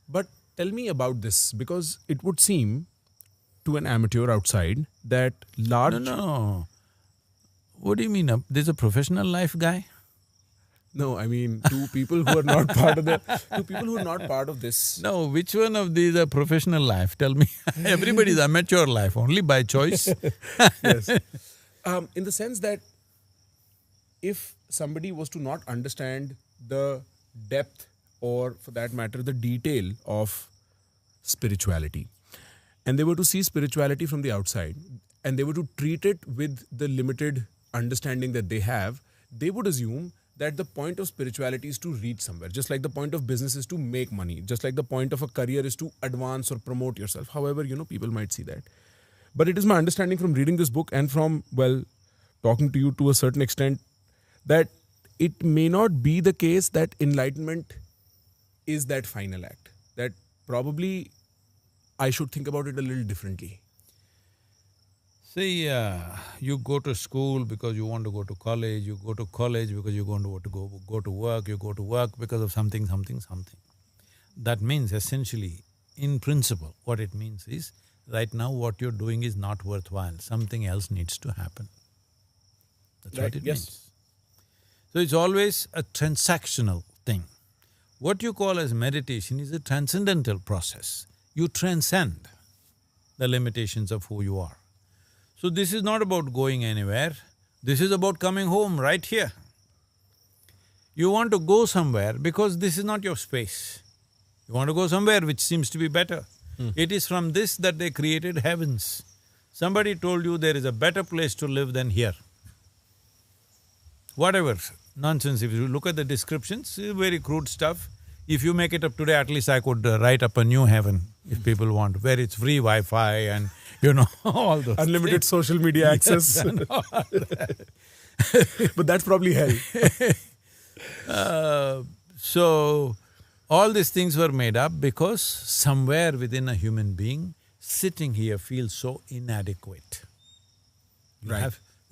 But tell me about this, because it would seem to an amateur outside that large… No. What do you mean? There's a professional life guy? No, I mean to people who are not part of this. No, which one of these are professional life? Tell me. Everybody's amateur life, only by choice. Yes. In the sense that if somebody was to not understand the depth, or for that matter, the detail of spirituality, and they were to see spirituality from the outside, and they were to treat it with the limited understanding that they have, they would assume that the point of spirituality is to reach somewhere, just like the point of business is to make money, just like the point of a career is to advance or promote yourself. However, people might see that. But it is my understanding from reading this book and from, talking to you to a certain extent, that it may not be the case that enlightenment is that final act. That probably I should think about it a little differently. See, you go to school because you want to go to college, you go to college because you want to go to work, you go to work because of something. That means essentially, in principle, what it means is, right now what you're doing is not worthwhile, something else needs to happen. That's what it means. So it's always a transactional thing. What you call as meditation is a transcendental process. You transcend the limitations of who you are. So this is not about going anywhere, this is about coming home right here. You want to go somewhere because this is not your space. You want to go somewhere which seems to be better. It is from this that they created heavens. Somebody told you there is a better place to live than here. Whatever nonsense, if you look at the descriptions, very crude stuff. If you make it up today, at least I could write up a new heaven if people want, where it's free Wi-Fi and all those Unlimited things. social media access. And all that. But that's probably hell. So, all these things were made up because somewhere within a human being, sitting here feels so inadequate. You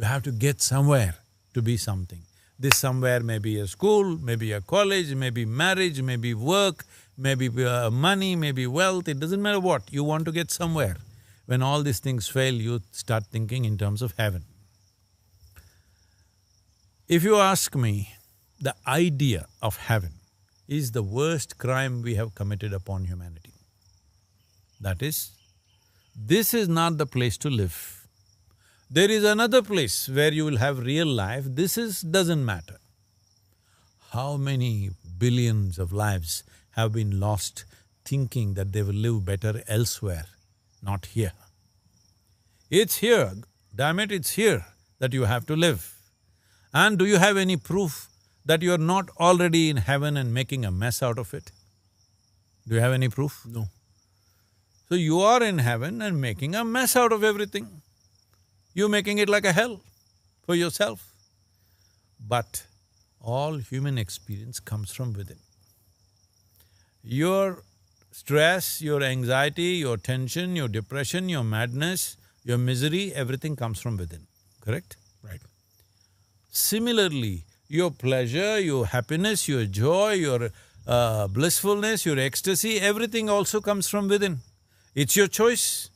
have to get somewhere to be something. This somewhere may be a school, maybe a college, maybe marriage, maybe work, maybe money, maybe wealth, it doesn't matter what, you want to get somewhere. When all these things fail, you start thinking in terms of heaven. If you ask me, the idea of heaven is the worst crime we have committed upon humanity. That is, this is not the place to live. There is another place where you will have real life, doesn't matter. How many billions of lives have been lost thinking that they will live better elsewhere, not here? It's here, damn it, it's here that you have to live. And do you have any proof that you are not already in heaven and making a mess out of it? Do you have any proof? No. So you are in heaven and making a mess out of everything. You're making it like a hell for yourself. But all human experience comes from within. Your stress, your anxiety, your tension, your depression, your madness, your misery, everything comes from within, correct? Right. Similarly, your pleasure, your happiness, your joy, your blissfulness, your ecstasy, everything also comes from within. It's your choice.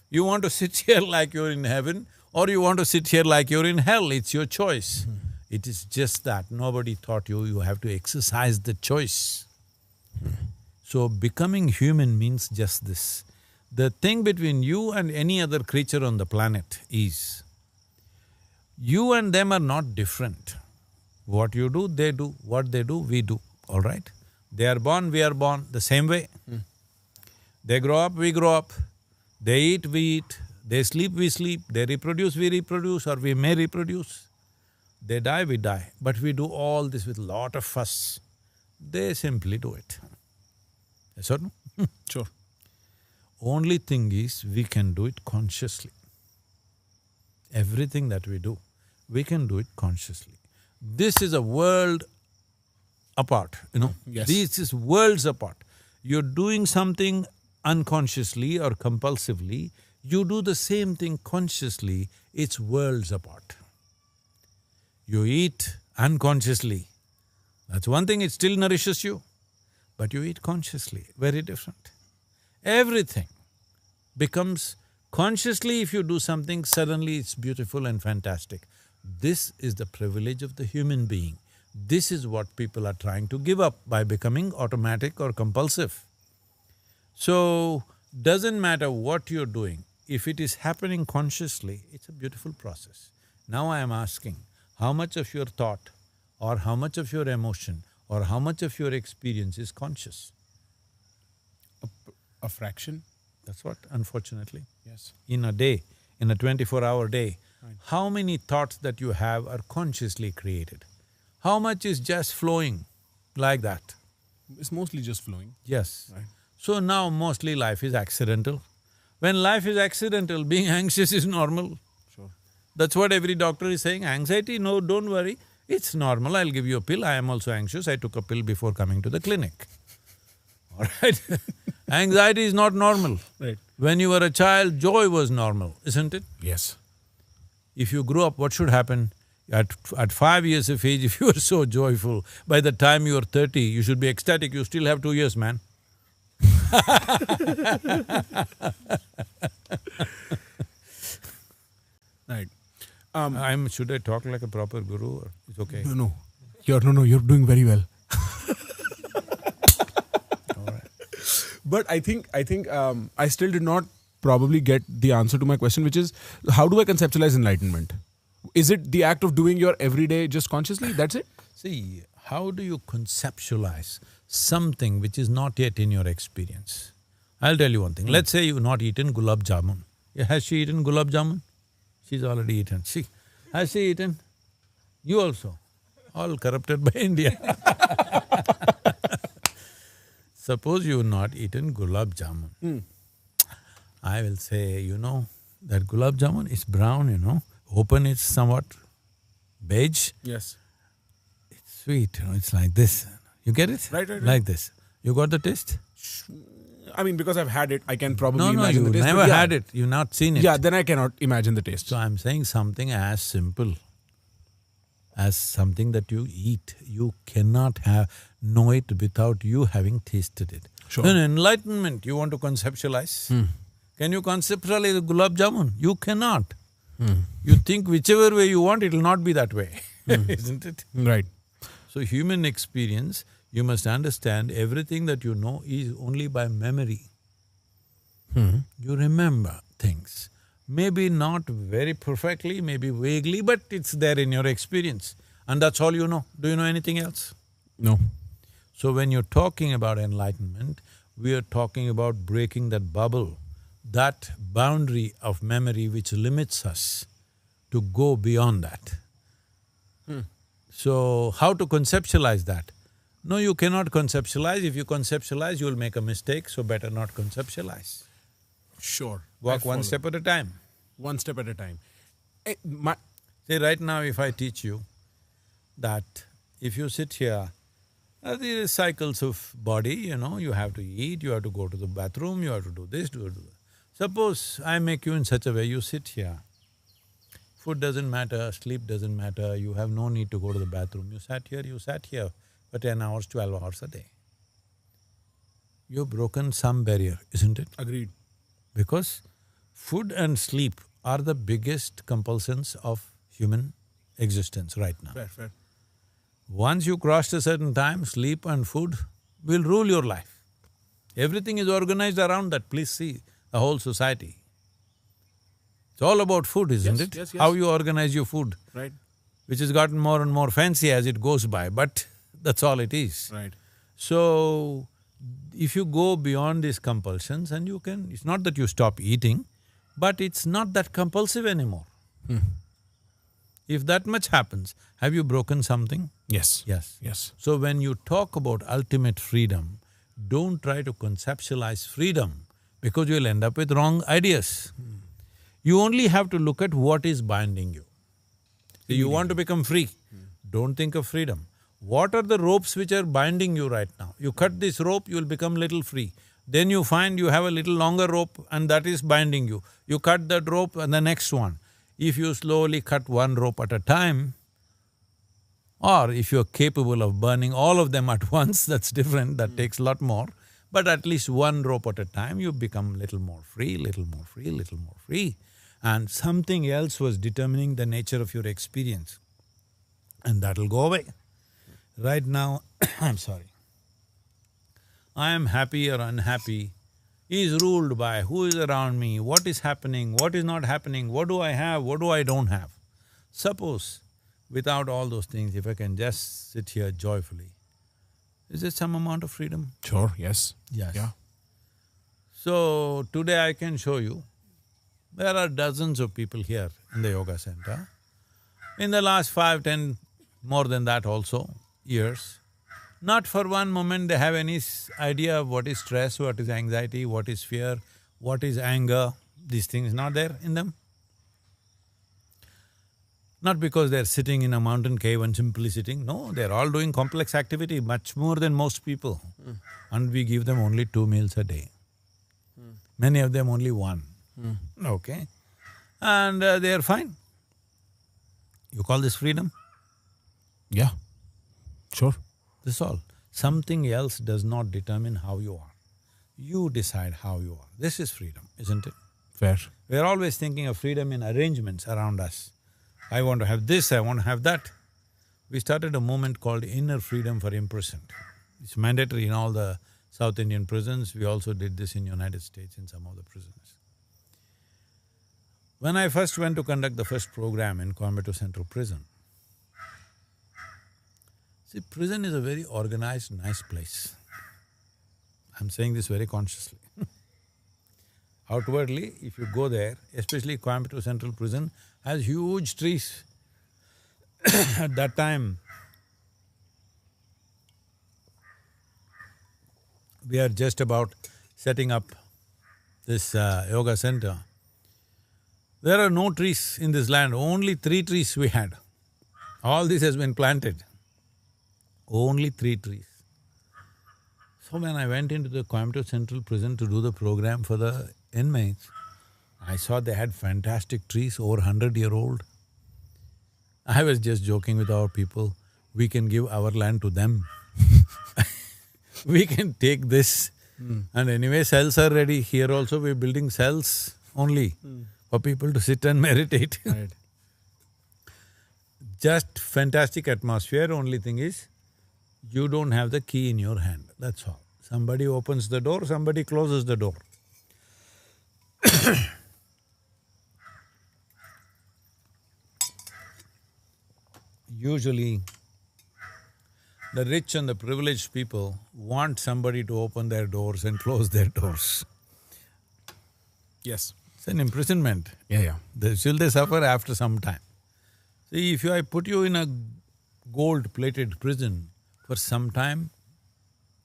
You want to sit here like you're in heaven or you want to sit here like you're in hell, it's your choice. It is just that nobody taught you, you have to exercise the choice. So becoming human means just this. The thing between you and any other creature on the planet is, you and them are not different. What you do, they do. What they do, we do, all right? They are born, we are born the same way. They grow up, we grow up. They eat, we eat. They sleep, we sleep. They reproduce, we reproduce, or we may reproduce. They die, we die. But we do all this with lot of fuss. They simply do it. Yes or no? Sure. Only thing is, we can do it consciously. Everything that we do, we can do it consciously. This is a world apart, Yes. This is worlds apart. You're doing something unconsciously or compulsively, you do the same thing consciously, it's worlds apart. You eat unconsciously, that's one thing, it still nourishes you, but you eat consciously, very different. Everything becomes consciously, if you do something, suddenly it's beautiful and fantastic. This is the privilege of the human being. This is what people are trying to give up by becoming automatic or compulsive. So, doesn't matter what you're doing, if it is happening consciously, it's a beautiful process. Now I am asking, how much of your thought or how much of your emotion or how much of your experience is conscious? A fraction? That's what, unfortunately. Yes. In a day, in a 24-hour day, Right. how many thoughts that you have are consciously created? How much is just flowing like that? It's mostly just flowing. Yes. Right. So now mostly life is accidental. When life is accidental, being anxious is normal. Sure. That's what every doctor is saying, anxiety, no, don't worry, it's normal, I'll give you a pill, I am also anxious, I took a pill before coming to the clinic. All right? Anxiety is not normal. Right. When you were a child, joy was normal, isn't it? Yes. If you grew up, what should happen? At 5 years of age, if you were so joyful, by the time you are 30, you should be ecstatic, you still have 2 years, man. Right. Should I talk like a proper guru or it's okay? No, you're doing very well. All right. But I think I still did not probably get the answer to my question, which is, how do I conceptualize enlightenment? Is it the act of doing your everyday just consciously, that's it? See, how do you conceptualize something which is not yet in your experience? I'll tell you one thing. Let's say you've not eaten gulab jamun. Yeah, has she eaten gulab jamun? She's already eaten. She… has she eaten? You also. All corrupted by India. Suppose you've not eaten gulab jamun. I will say, that gulab jamun is brown, open it's somewhat beige. Yes. It's sweet, it's like this. You get it? Right. Like this. You got the taste? I mean, because I've had it, I can probably No, imagine you the taste. never but yeah. had it, you've not seen it. Yeah, then I cannot imagine the taste. So I'm saying something as simple as something that you eat. You cannot know it without you having tasted it. Sure. Then enlightenment, you want to conceptualize. Can you conceptualize gulab jamun? You cannot. You think whichever way you want, it'll not be that way, isn't it? Right. So human experience, you must understand everything that you know is only by memory. You remember things. Maybe not very perfectly, maybe vaguely, but it's there in your experience. And that's all you know. Do you know anything else? No. So when you're talking about enlightenment, we are talking about breaking that bubble, that boundary of memory which limits us to go beyond that. So, how to conceptualize that? No, you cannot conceptualize. If you conceptualize, you'll make a mistake, so better not conceptualize. Sure. Walk I one follow. step at a time. One step at a time. See, right now if I teach you that if you sit here, there are cycles of body, you have to eat, you have to go to the bathroom, you have to do this, do that. Suppose I make you in such a way, you sit here, food doesn't matter, sleep doesn't matter, you have no need to go to the bathroom. You sat here for 10 hours, 12 hours a day. You've broken some barrier, isn't it? Agreed. Because food and sleep are the biggest compulsions of human existence right now. Fair. Once you crossed a certain time, sleep and food will rule your life. Everything is organized around that, please see, the whole society. It's all about food, isn't it? Yes. How you organize your food, Right. which has gotten more and more fancy as it goes by, but that's all it is. Right. So, if you go beyond these compulsions and you can… it's not that you stop eating, but it's not that compulsive anymore. If that much happens, have you broken something? Yes. Yes. So when you talk about ultimate freedom, don't try to conceptualize freedom because you'll end up with wrong ideas. You only have to look at what is binding you. So you want to become free, don't think of freedom. What are the ropes which are binding you right now? You cut this rope, you'll become little free. Then you find you have a little longer rope and that is binding you. You cut that rope and the next one. If you slowly cut one rope at a time, or if you're capable of burning all of them at once, that's different, that takes a lot more. But at least one rope at a time, you become little more free, little more free, little more free. And something else was determining the nature of your experience. And that'll go away. Right now, I'm sorry, I am happy or unhappy is ruled by who is around me, what is happening, what is not happening, what do I have, what do I don't have. Suppose, without all those things, if I can just sit here joyfully, is it some amount of freedom? Sure, yes. Yes. Yeah. So, today I can show you, there are dozens of people here in the yoga center. In the last 5, 10, more than that also, years, not for one moment they have any idea of what is stress, what is anxiety, what is fear, what is anger, these things not there in them. Not because they're sitting in a mountain cave and simply sitting, no, they're all doing complex activity, much more than most people. And we give them only 2 meals a day. Many of them only 1. Okay? And they're fine. You call this freedom? Yeah. Sure. That's all. Something else does not determine how you are. You decide how you are. This is freedom, isn't it? Fair. We're always thinking of freedom in arrangements around us. I want to have this, I want to have that. We started a movement called Inner Freedom for Imprisoned. It's mandatory in all the South Indian prisons. We also did this in United States in some of the prisons. When I first went to conduct the first program in Coimbatore Central Prison, See, prison is a very organized, nice place. I'm saying this very consciously. Outwardly, if you go there, especially Coimbatore Central Prison has huge trees. At that time, we are just about setting up this yoga center. There are no trees in this land, only 3 trees we had. All this has been planted, only 3 trees. So when I went into the Coimbatore Central Prison to do the program for the inmates, I saw they had fantastic trees, over 100-year-old. I was just joking with our people, we can give our land to them. We can take this. And anyway, cells are ready. Here also we're building cells only for people to sit and meditate. Right. Just fantastic atmosphere, only thing is, you don't have the key in your hand, that's all. Somebody opens the door, somebody closes the door. Usually, the rich and the privileged people want somebody to open their doors and close their doors. Yes. It's an imprisonment. Yeah. Still they suffer after some time. See, if I put you in a gold-plated prison for some time,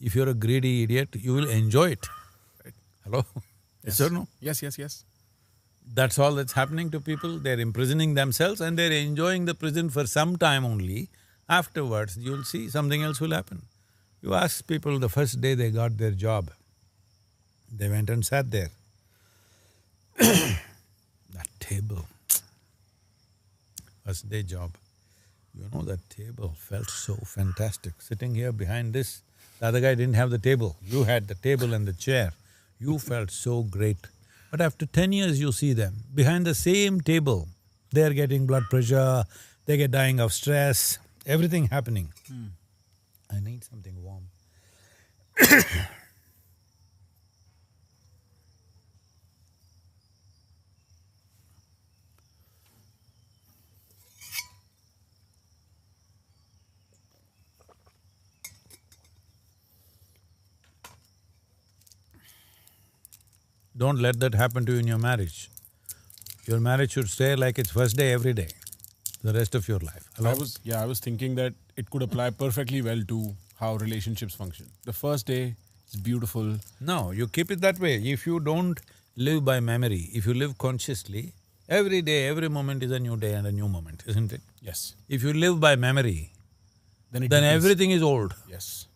if you're a greedy idiot, you will enjoy it. Right. Hello? Yes or no? Yes. That's all that's happening to people. They're imprisoning themselves and they're enjoying the prison for some time only. Afterwards, you'll see something else will happen. You ask people the first day they got their job, they went and sat there. That table, first day job, you know that table felt so fantastic. Sitting here behind this, the other guy didn't have the table, you had the table and the chair. You felt so great. But after 10 years you see them, behind the same table, they're getting blood pressure, they get dying of stress, everything happening. I need something warm. Don't let that happen to you in your marriage. Your marriage should stay like its first day every day, the rest of your life. Hello? I was thinking that it could apply perfectly well to how relationships function. The first day is beautiful. No, you keep it that way. If you don't live by memory, if you live consciously, every day, every moment is a new day and a new moment, isn't it? Yes. If you live by memory, Then then everything is old. Yes.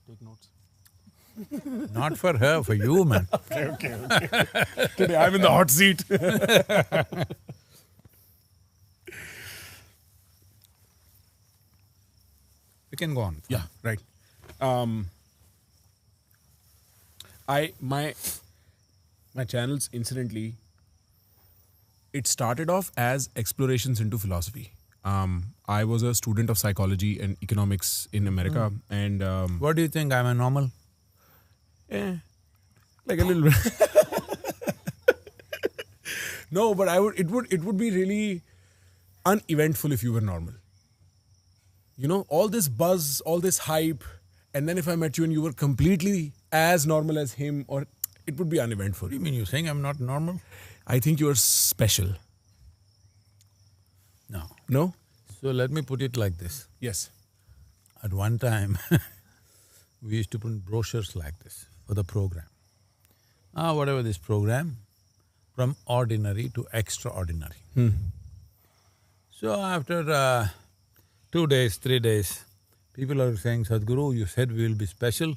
Take notes. Not for her, for you, man. Okay. Today I'm in the hot seat. We can go on. Yeah, right. My channels, incidentally, it started off as explorations into philosophy. I was a student of psychology and economics in America, and What do you think, I'm a normal? like a little bit. No, but it would be really uneventful if you were normal. You know, all this buzz, all this hype, and then if I met you and you were completely as normal as him, or it would be uneventful. What do you mean, you're saying I'm not normal? I think you are special. No. No? So let me put it like this. Yes. At one time, we used to print brochures like this for the program. Whatever this program, from ordinary to extraordinary. So after 2 days, 3 days, people are saying, Sadhguru, you said we will be special,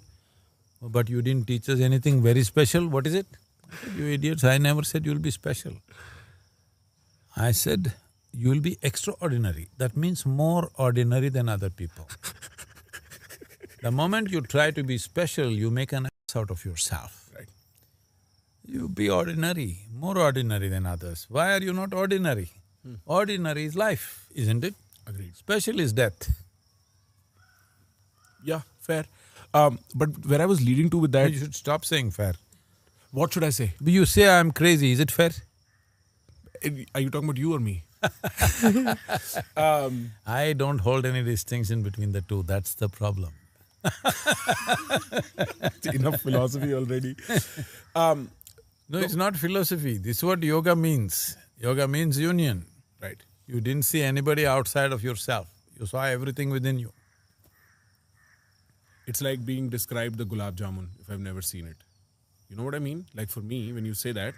but you didn't teach us anything very special, what is it? I said, you idiots, I never said you'll be special. I said, you will be extraordinary. That means more ordinary than other people. The moment you try to be special, you make an ass out of yourself. Right. You be ordinary, more ordinary than others. Why are you not ordinary? Ordinary is life, isn't it? Agreed. Special is death. Yeah, fair. But where I was leading to with that, You should stop saying fair. what should I say? You say I'm crazy, is it fair? Are you talking about you or me? I don't hold any distinction between the two, that's the problem. Enough philosophy already. No, it's not philosophy, this is what yoga means. Yoga means union. Right. You didn't see anybody outside of yourself, you saw everything within you. It's like being described the gulab jamun if I've never seen it. You know what I mean? Like for me, when you say that,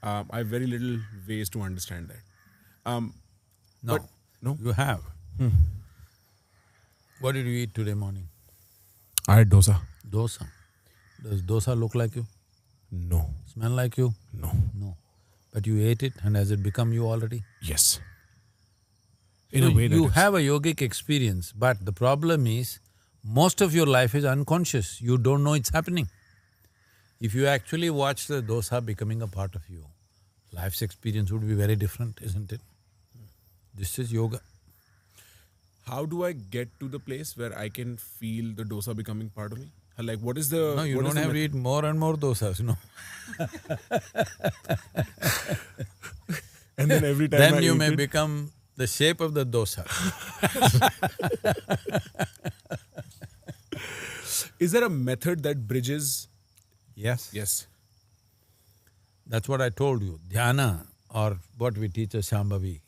I have very little ways to understand that. No, But- no? you have. What did you eat today morning? I had dosa. Dosa. Does dosa look like you? No. Smell like you? No. No. But you ate it and has it become you already? Yes. In So a way that you is. have a yogic experience, but the problem is, most of your life is unconscious, you don't know it's happening. If you actually watch the dosa becoming a part of you, life's experience would be very different, isn't it? This is yoga. How do I get to the place where I can feel the dosa becoming part of me? Like what is the… No, you what is don't the have to method? eat more and more dosas, no. And then every time I Then you eat may it, become the shape of the dosa. is there a method that bridges… Yes. Yes. That's what I told you, dhyana or what we teach as Shambhavi,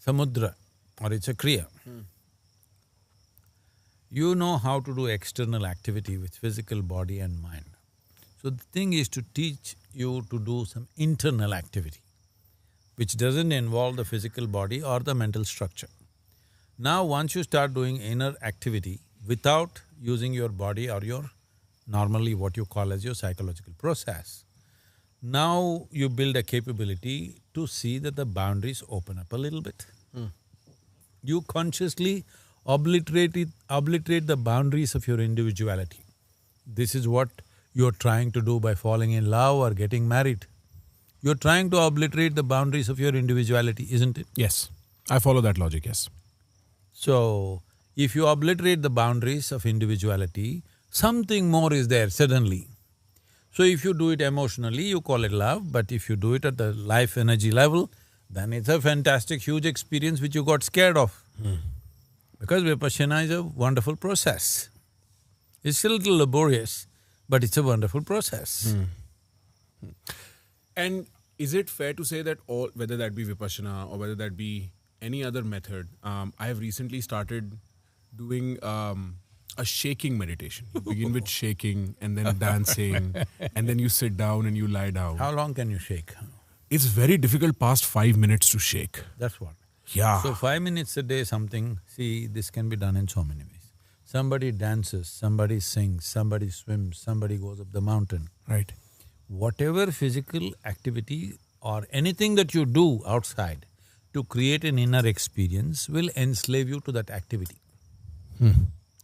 samudra or it's a kriya. You know how to do external activity with physical body and mind. So the thing is to teach you to do some internal activity, which doesn't involve the physical body or the mental structure. Now once you start doing inner activity without using your body or your normally what you call as your psychological process, now you build a capability to see that the boundaries open up a little bit. You consciously obliterate the boundaries of your individuality. This is what you're trying to do by falling in love or getting married. You're trying to obliterate the boundaries of your individuality, isn't it? Yes. I follow that logic, yes. So, if you obliterate the boundaries of individuality, something more is there suddenly. So if you do it emotionally, you call it love, but if you do it at the life energy level, then it's a fantastic, huge experience which you got scared of. Because Vipassana is a wonderful process. It's a little laborious, but it's a wonderful process. And is it fair to say that all… whether that be Vipassana or whether that be any other method, I have recently started doing a shaking meditation. You begin with shaking and then dancing and then you sit down and you lie down. How long can you shake? It's very difficult past 5 minutes to shake. That's what. Yeah. So 5 minutes a day something, see, this can be done in so many ways. Somebody dances, somebody sings, somebody swims, somebody goes up the mountain. Right. Whatever physical activity or anything that you do outside to create an inner experience will enslave you to that activity. You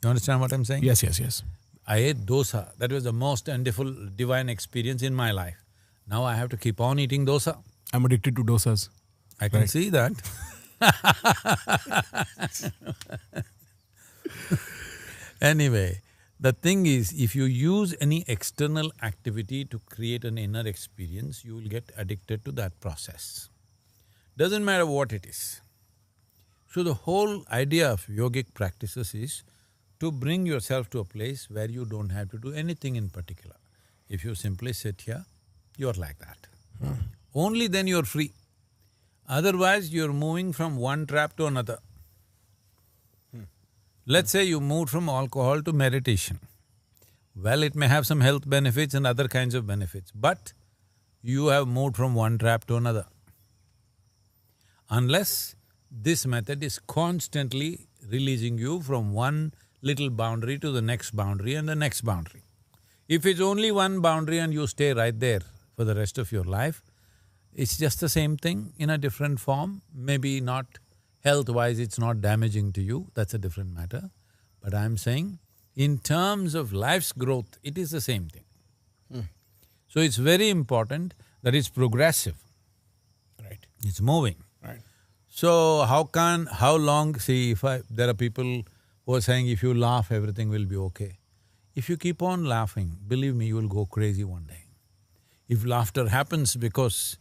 understand what I'm saying? Yes, yes, yes. I ate dosa, that was the most wonderful divine experience in my life. Now I have to keep on eating dosa. I'm addicted to dosas. I can see that. Anyway, the thing is, if you use any external activity to create an inner experience, you will get addicted to that process. Doesn't matter what it is. So the whole idea of yogic practices is to bring yourself to a place where you don't have to do anything in particular. If you simply sit here, you're like that. Only then you're free. Otherwise, you're moving from one trap to another. Let's say you moved from alcohol to meditation. Well, it may have some health benefits and other kinds of benefits, but you have moved from one trap to another. Unless this method is constantly releasing you from one little boundary to the next boundary and the next boundary. If it's only one boundary and you stay right there for the rest of your life, it's just the same thing in a different form, maybe not health-wise it's not damaging to you, that's a different matter. But I'm saying, in terms of life's growth, it is the same thing. So it's very important that it's progressive. Right. It's moving. Right. So how long… see, there are people who are saying if you laugh, everything will be okay. If you keep on laughing, believe me, you will go crazy one day. If laughter happens because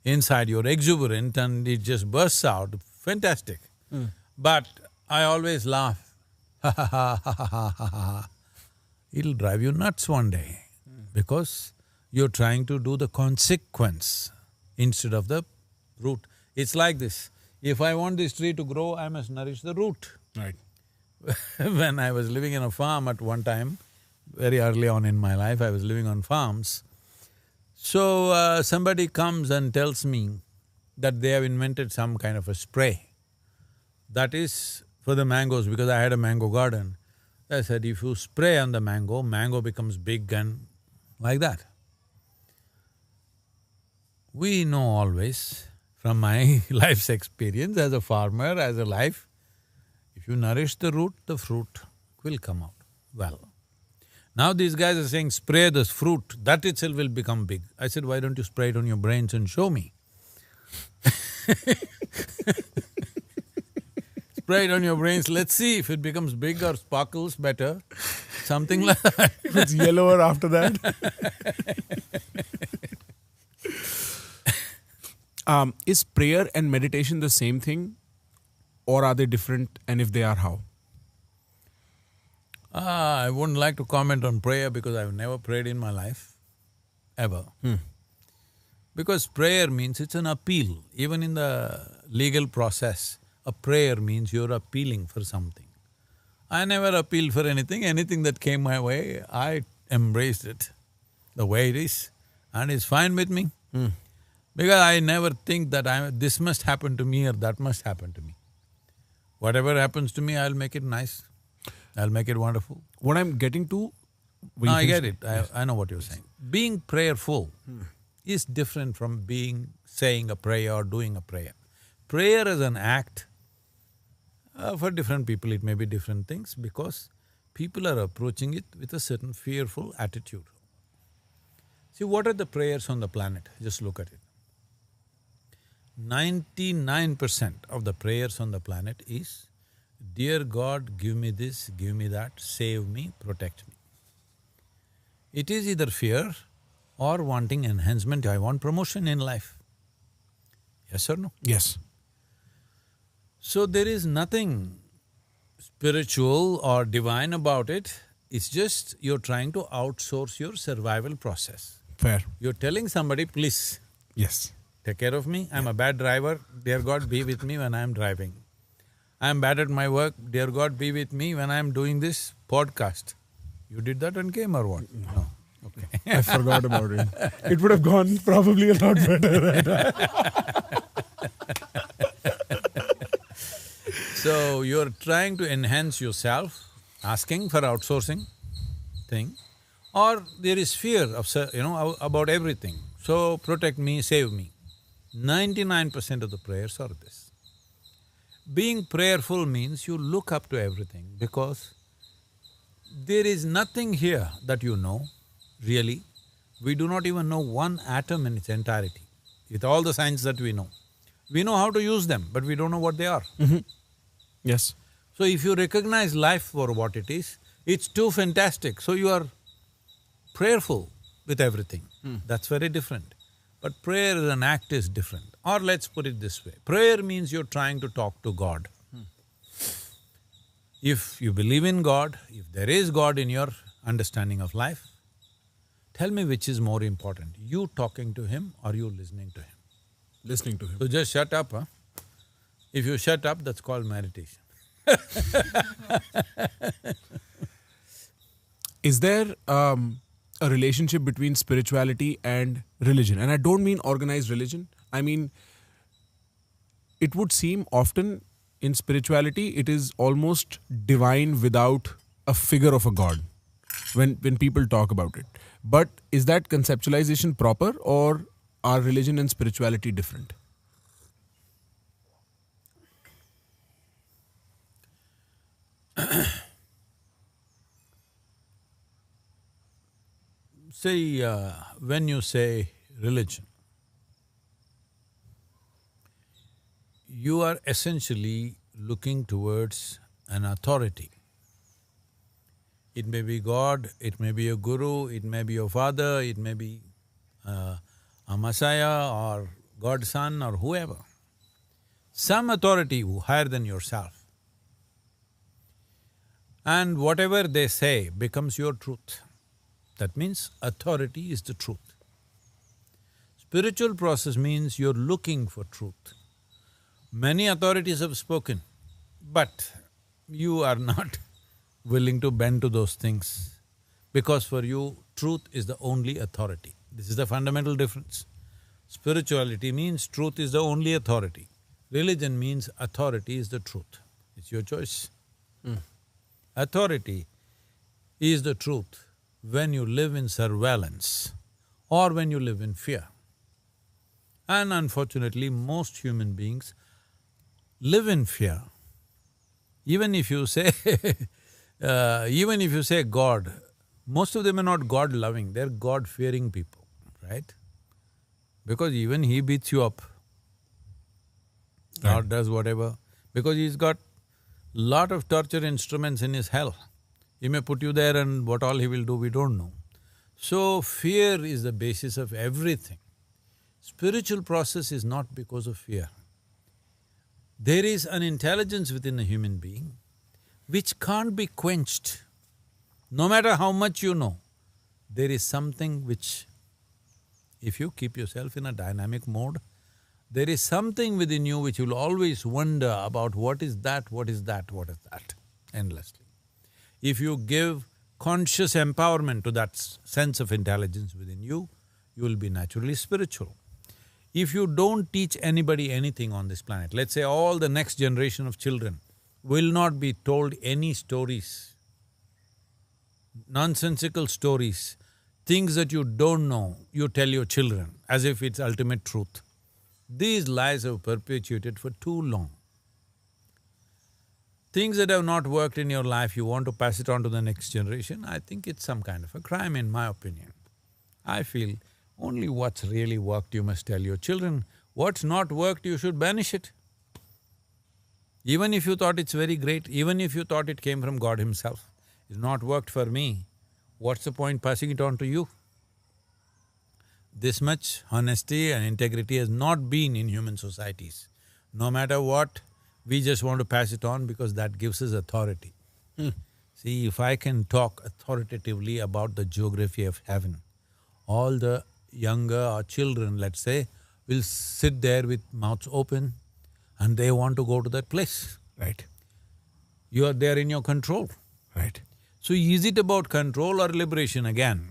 inside you're exuberant and it just bursts out, fantastic. But I always laugh, ha ha ha ha ha ha ha. It'll drive you nuts one day because you're trying to do the consequence instead of the root. It's like this, if I want this tree to grow, I must nourish the root. Right. When I was living in a farm at one time, very early on in my life, I was living on farms. So, somebody comes and tells me that they have invented some kind of a spray that is for the mangoes, because I had a mango garden. I said, if you spray on the mango, mango becomes big and like that. We know always, from my life's experience as a farmer, as a life, if you nourish the root, the fruit will come out well. Now these guys are saying, spray this fruit, that itself will become big. I said, why don't you spray it on your brains and show me? Spray it on your brains, let's see if it becomes big or sparkles better, something like that. It's yellower after that. Is prayer and meditation the same thing, or are they different, and if they are, how? I wouldn't like to comment on prayer because I've never prayed in my life, ever. Because prayer means it's an appeal. Even in the legal process, a prayer means you're appealing for something. I never appealed for anything that came my way, I embraced it the way it is, and it's fine with me. Because I never think that this must happen to me or that must happen to me. Whatever happens to me, I'll make it nice. I'll make it wonderful. What I'm getting to… No, I get it. I know what you're saying. Being prayerful is different from saying a prayer or doing a prayer. Prayer is an act. For different people, it may be different things because people are approaching it with a certain fearful attitude. See, what are the prayers on the planet? Just look at it. 99% of the prayers on the planet is, dear God, give me this, give me that, save me, protect me. It is either fear or wanting enhancement. I want promotion in life. Yes or no? Yes. So there is nothing spiritual or divine about it, it's just you're trying to outsource your survival process. Fair. You're telling somebody, please, Yes. take care of me, I'm a bad driver, dear God, be with me when I'm driving. I'm bad at my work, dear God, be with me when I'm doing this podcast. You did that and came or what? No. Okay. I forgot about it. It would have gone probably a lot better. So, you're trying to enhance yourself, asking for outsourcing thing, or there is fear of, about everything. So, protect me, save me. 99% of the prayers are this. Being prayerful means you look up to everything because there is nothing here that you know, really. We do not even know one atom in its entirety, with all the science that we know. We know how to use them, but we don't know what they are. Yes. So if you recognize life for what it is, it's too fantastic, so you are prayerful with everything. That's very different. But prayer as an act is different. Or let's put it this way, prayer means you're trying to talk to God. If you believe in God, if there is God in your understanding of life, tell me which is more important, you talking to Him or you listening to Him? Listening to Him. So just shut up, huh? If you shut up, that's called meditation. Is there a relationship between spirituality and religion? And I don't mean organized religion. I mean, it would seem often in spirituality, it is almost divine without a figure of a god when people talk about it. But is that conceptualization proper, or are religion and spirituality different? See, when you say religion, you are essentially looking towards an authority. It may be God, it may be a guru, it may be your father, it may be a messiah or godson or whoever, some authority higher than yourself. And whatever they say becomes your truth. That means authority is the truth. Spiritual process means you're looking for truth. Many authorities have spoken, but you are not willing to bend to those things because for you, truth is the only authority. This is the fundamental difference. Spirituality means truth is the only authority. Religion means authority is the truth. It's your choice. Authority is the truth when you live in surveillance or when you live in fear. And unfortunately, most human beings live in fear. Even if you say even if you say God, most of them are not God-loving, they're God-fearing people, right? Because even he beats you up or does whatever, because he's got lot of torture instruments in his hell. He may put you there and what all he will do, we don't know. So, fear is the basis of everything. Spiritual process is not because of fear. There is an intelligence within a human being which can't be quenched. No matter how much you know, there is something which, if you keep yourself in a dynamic mode, there is something within you which will always wonder about what is that, what is that, what is that, endlessly. If you give conscious empowerment to that sense of intelligence within you, you will be naturally spiritual. If you don't teach anybody anything on this planet, let's say all the next generation of children will not be told any stories, nonsensical stories, things that you don't know, you tell your children as if it's ultimate truth. These lies have perpetuated for too long. Things that have not worked in your life, you want to pass it on to the next generation, I think it's some kind of a crime in my opinion. I feel only what's really worked you must tell your children, what's not worked you should banish it. Even if you thought it's very great, even if you thought it came from God himself, it's not worked for me, what's the point passing it on to you? This much honesty and integrity has not been in human societies. No matter what, we just want to pass it on because that gives us authority. See, if I can talk authoritatively about the geography of heaven, all the younger or children, let's say, will sit there with mouths open and they want to go to that place. Right. You are there in your control. Right. So is it about control or liberation again?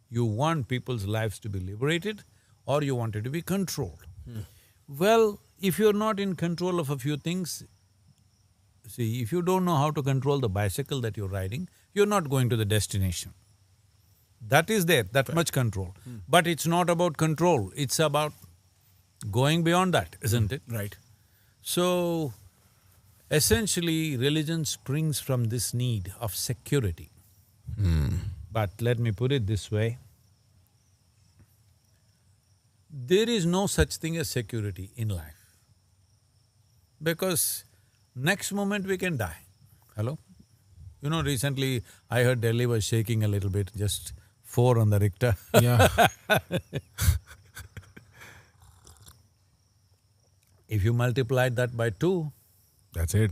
You want people's lives to be liberated or you want it to be controlled. Well, if you're not in control of a few things, see, if you don't know how to control the bicycle that you're riding, you're not going to the destination. That is there, that much control. But it's not about control, it's about going beyond that, isn't it? Right. So, essentially, religion springs from this need of security. But let me put it this way, there is no such thing as security in life. Because next moment we can die. Hello? You know, recently I heard Delhi was shaking a little bit, just 4 on the Richter. Yeah. If you multiplied that by 2, That's it.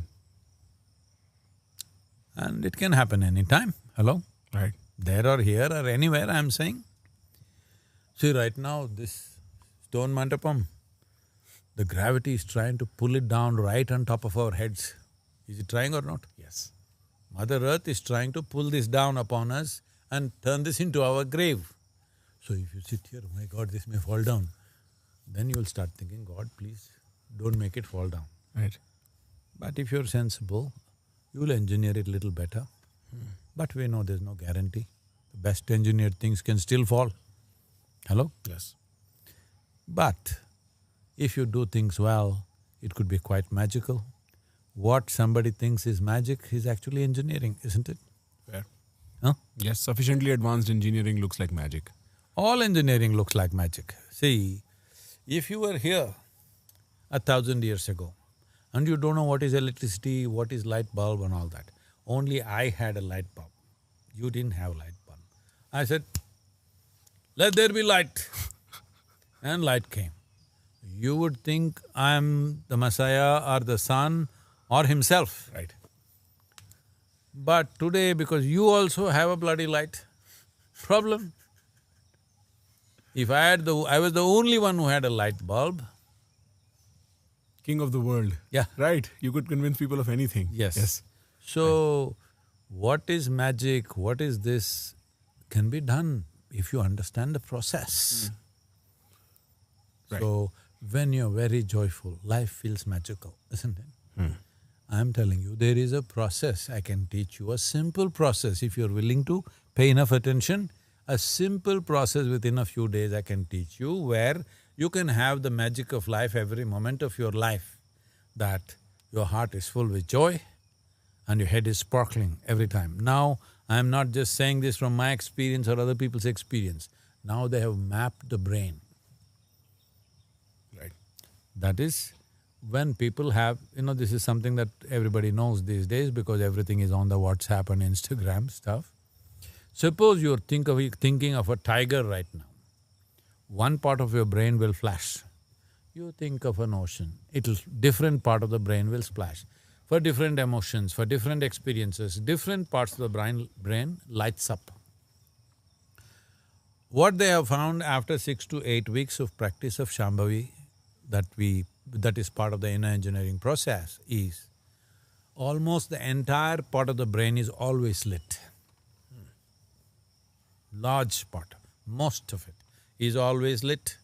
and it can happen anytime. Hello? Right. There or here or anywhere, I'm saying. See, right now, this stone mandapam, the gravity is trying to pull it down right on top of our heads. Is it trying or not? Yes. Mother Earth is trying to pull this down upon us and turn this into our grave. So if you sit here, oh my God, this may fall down, then you will start thinking, God, please, don't make it fall down. Right. But if you're sensible, you will engineer it little better. But we know there's no guarantee. The best engineered things can still fall. Hello? Yes. But if you do things well, it could be quite magical. What somebody thinks is magic is actually engineering, isn't it? Fair. Huh? Yes, sufficiently advanced engineering looks like magic. All engineering looks like magic. See, if you were here 1,000 years ago and you don't know what is electricity, what is light bulb and all that, only I had a light bulb. You didn't have light bulb. I said, let there be light. And light came. you would think I'm the Messiah or the Son or himself. Right. But today, because you also have a bloody light, problem. If I was the only one who had a light bulb. King of the world. Yeah. Right. You could convince people of anything. Yes. So, what is magic, what is this, can be done if you understand the process. Right. So, when you're very joyful, life feels magical, isn't it? I'm telling you, there is a process. I can teach you a simple process if you're willing to pay enough attention. A simple process within a few days I can teach you where you can have the magic of life every moment of your life. That your heart is full with joy and your head is sparkling every time. Now, I'm not just saying this from my experience or other people's experience. Now they have mapped the brain. Right. That is, when people have… this is something that everybody knows these days because everything is on the WhatsApp and Instagram stuff. Suppose you're thinking of a tiger right now. One part of your brain will flash. You think of an ocean, different part of the brain will splash. For different emotions, for different experiences, different parts of the brain lights up. What they have found after 6 to 8 weeks of practice of Shambhavi, that is part of the inner engineering process, is almost the entire part of the brain is always lit. Large part, most of it is always lit,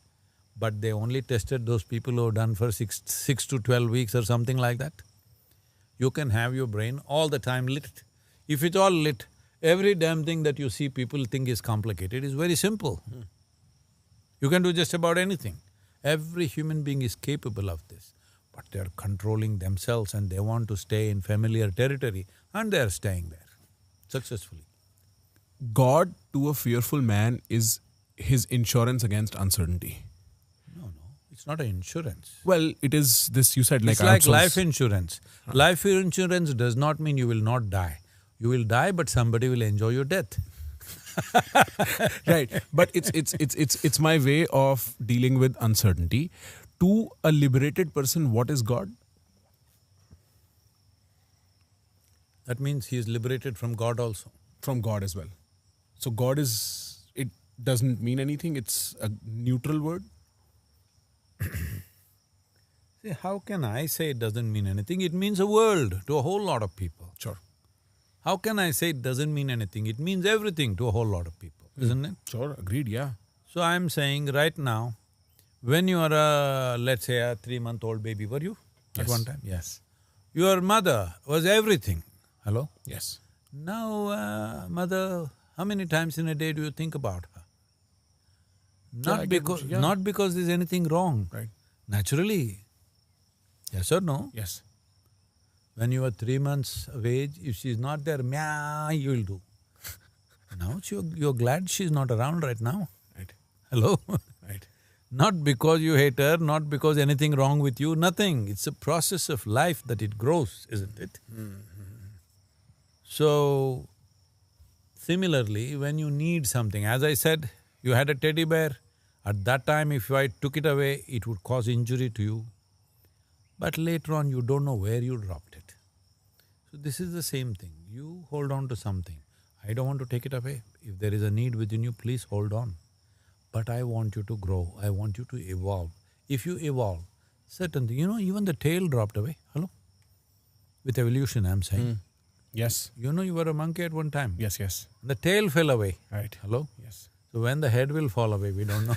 but they only tested those people who have done for 6 to 12 weeks or something like that. You can have your brain all the time lit. If it's all lit, every damn thing that you see people think is complicated is very simple. You can do just about anything. Every human being is capable of this, but they're controlling themselves and they want to stay in familiar territory and they're staying there successfully. God to a fearful man is his insurance against uncertainty. No, it's not an insurance. Well, it is this, you said, like… It's like life insurance. Life insurance does not mean you will not die. You will die, but somebody will enjoy your death. Right, but it's my way of dealing with uncertainty. To a liberated person, what is God? That means he is liberated from God also. From God as well. So God is… it doesn't mean anything, it's a neutral word? See, how can I say it doesn't mean anything? It means a world to a whole lot of people. Sure. How can I say it doesn't mean anything? It means everything to a whole lot of people, isn't it? Sure, agreed, yeah. So I'm saying right now, when you are let's say a 3-month-old baby, were you at one time? Yes. Your mother was everything. Hello? Yes. Now, mother, how many times in a day do you think about her? I get what you… yeah. Not because there's anything wrong. Right. Naturally. Yes or no? Yes. When you are 3 months of age, if she's not there, meow, you will do. Now you're glad she's not around right now. Right. Hello? Right. Not because you hate her, not because anything wrong with you, nothing. It's a process of life that it grows, isn't it? So, similarly, when you need something, as I said, you had a teddy bear, at that time if I took it away, it would cause injury to you. But later on, you don't know where you dropped it. So this is the same thing. You hold on to something. I don't want to take it away. If there is a need within you, please hold on. But I want you to grow. I want you to evolve. If you evolve, certain things… even the tail dropped away. Hello? With evolution, I'm saying. Yes. You were a monkey at one time. Yes, yes. The tail fell away. Right. Hello? Yes. So when the head will fall away, we don't know.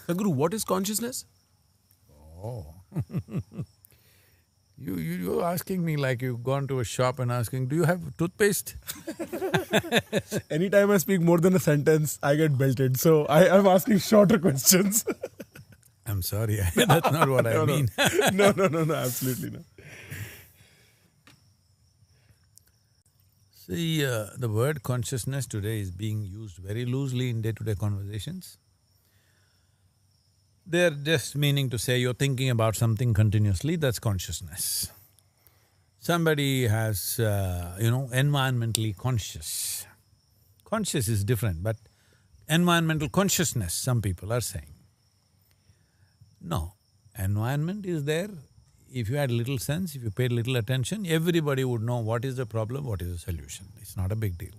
Sadhguru, what is consciousness? Oh. You're asking me like you've gone to a shop and asking, do you have toothpaste? Anytime I speak more than a sentence, I get belted. So I'm asking shorter questions. I'm sorry, that's not what I mean. No, absolutely not. See, the word consciousness today is being used very loosely in day-to-day conversations. They're just meaning to say you're thinking about something continuously, that's consciousness. Somebody has, environmentally conscious. Conscious is different, but environmental consciousness, some people are saying. No, environment is there. If you had little sense, if you paid little attention, everybody would know what is the problem, what is the solution. It's not a big deal.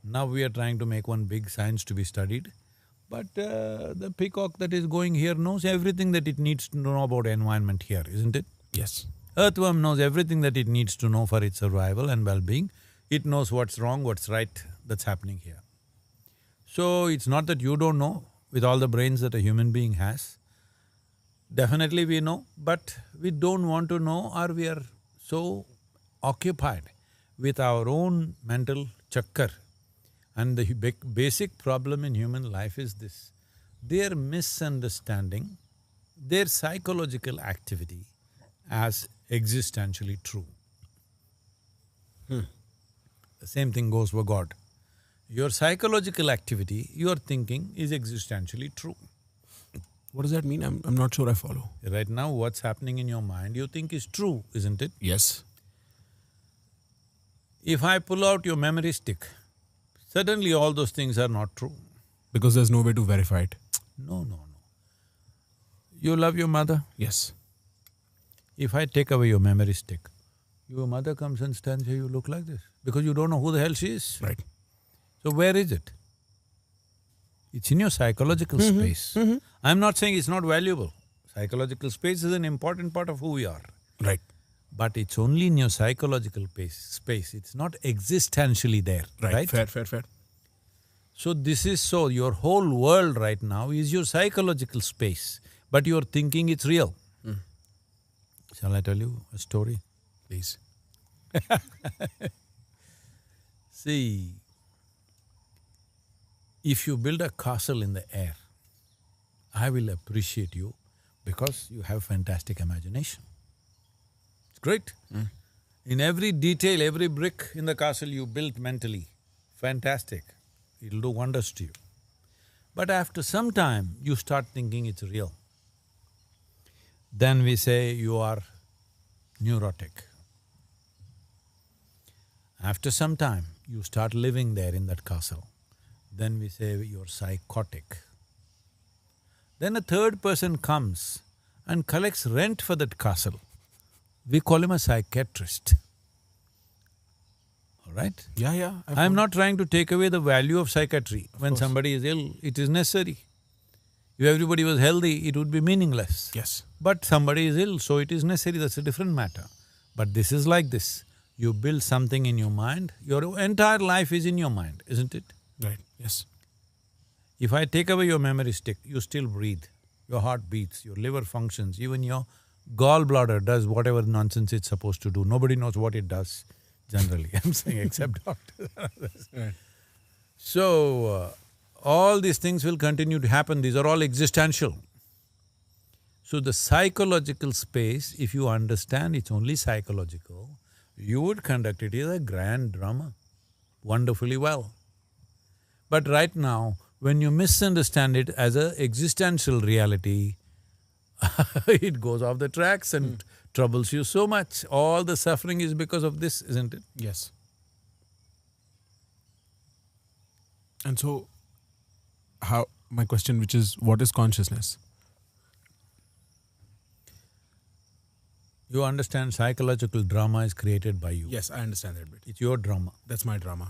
Now we are trying to make one big science to be studied, but the peacock that is going here knows everything that it needs to know about environment here, isn't it? Yes. Earthworm knows everything that it needs to know for its survival and well-being. It knows what's wrong, what's right that's happening here. So, it's not that you don't know with all the brains that a human being has. Definitely we know, but we don't want to know, or we are so occupied with our own mental chakkar. And the basic problem in human life is this: they are misunderstanding their psychological activity as existentially true. The same thing goes for God. Your psychological activity, your thinking is existentially true. What does that mean? I'm not sure I follow. Right now, what's happening in your mind, you think is true, isn't it? Yes. If I pull out your memory stick, suddenly all those things are not true. Because there's no way to verify it. No. You love your mother? Yes. If I take away your memory stick, your mother comes and stands here, you look like this, because you don't know who the hell she is. Right. So where is it? It's in your psychological space. I'm not saying it's not valuable. Psychological space is an important part of who we are. Right. But it's only in your psychological space. It's not existentially there, right? Fair. So this is so, your whole world right now is your psychological space, but you're thinking it's real. Shall I tell you a story? Please. See, if you build a castle in the air, I will appreciate you because you have fantastic imagination. It's great. In every detail, every brick in the castle you built mentally, fantastic. It'll do wonders to you. But after some time, you start thinking it's real. Then we say you are neurotic. After some time, you start living there in that castle. Then we say you're psychotic. Then a third person comes and collects rent for that castle. We call him a psychiatrist. All right? Yeah. I'm not trying to take away the value of psychiatry. When somebody is ill, it is necessary. If everybody was healthy, it would be meaningless. Yes. But somebody is ill, so it is necessary, that's a different matter. But this is like this. You build something in your mind, your entire life is in your mind, isn't it? Right. Yes. If I take away your memory stick, you still breathe, your heart beats, your liver functions, even your gallbladder does whatever nonsense it's supposed to do. Nobody knows what it does, generally, I'm saying, except doctors. Right. So, all these things will continue to happen, these are all existential. So the psychological space, if you understand it's only psychological, you would conduct it as a grand drama, wonderfully well. But right now, when you misunderstand it as an existential reality, it goes off the tracks and troubles you so much. All the suffering is because of this, isn't it? Yes. And so, my question, which is, what is consciousness? You understand psychological drama is created by you. Yes, I understand that bit. It's your drama. That's my drama.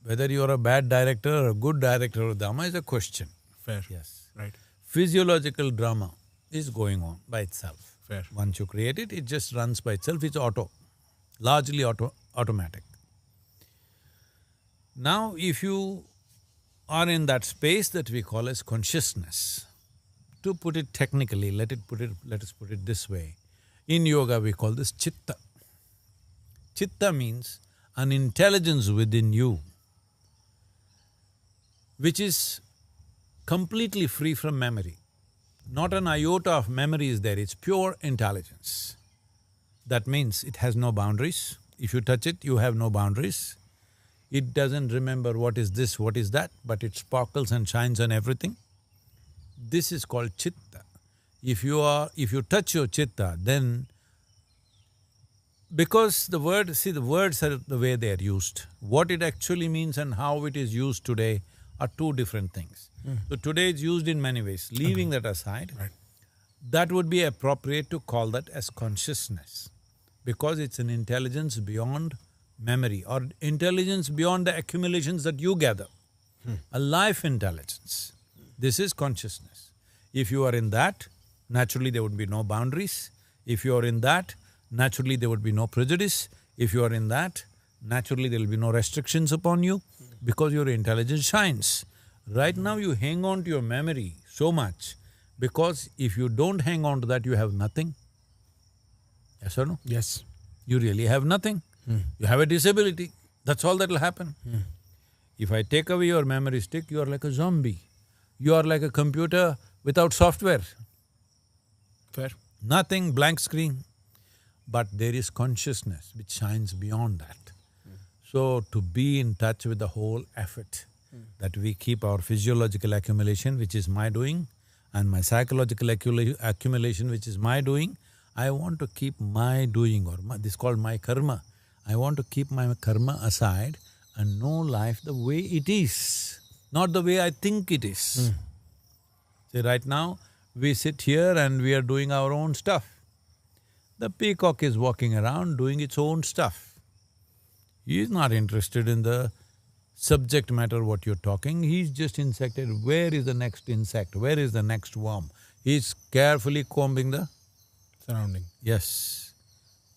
Whether you're a bad director or a good director of drama is a question. Fair. Yes. Right. Physiological drama is going on by itself. Fair. Once you create it, it just runs by itself, it's largely automatic. Now, if you are in that space that we call as consciousness, to put it technically, let us put it this way. In yoga, we call this chitta. Chitta means an intelligence within you which is completely free from memory. Not an iota of memory is there, it's pure intelligence. That means it has no boundaries. If you touch it, you have no boundaries. It doesn't remember what is this, what is that, but it sparkles and shines on everything. This is called chitta. If you touch your chitta, then because the words are the way they are used. What it actually means and how it is used today, are two different things. So today it's used in many ways. Leaving that aside, Right. that would be appropriate to call that as consciousness, because it's an intelligence beyond memory or intelligence beyond the accumulations that you gather. A life intelligence. This is consciousness. If you are in that, naturally there would be no boundaries. If you are in that, naturally there would be no prejudice. If you are in that, naturally there will be no restrictions upon you, because your intelligence shines. Right now you hang on to your memory so much, because if you don't hang on to that, you have nothing. Yes or no? Yes. You really have nothing. You have a disability, that's all that'll happen. If I take away your memory stick, you are like a zombie. You are like a computer without software. Fair. Nothing, blank screen. But there is consciousness which shines beyond that. So, to be in touch with the whole effort, that we keep our physiological accumulation, which is my doing, and my psychological accumulation, which is my doing, I want to keep my doing, or this is called my karma. I want to keep my karma aside and know life the way it is, not the way I think it is. See, right now, we sit here and we are doing our own stuff. The peacock is walking around doing its own stuff. He is not interested in the subject matter what you're talking, he's just insected. Where is the next insect? Where is the next worm? He's carefully combing the… Surrounding. Yes.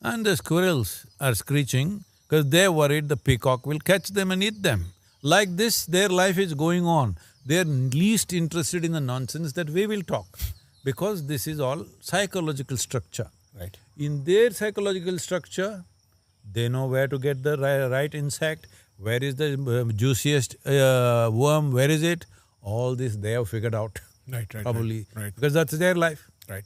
And the squirrels are screeching because they're worried the peacock will catch them and eat them. Like this, their life is going on. They're least interested in the nonsense that we will talk, because this is all psychological structure. Right. In their psychological structure, they know where to get the right insect, where is the juiciest worm, where is it? All this they have figured out. Right. Probably, Right. because that's their life. Right.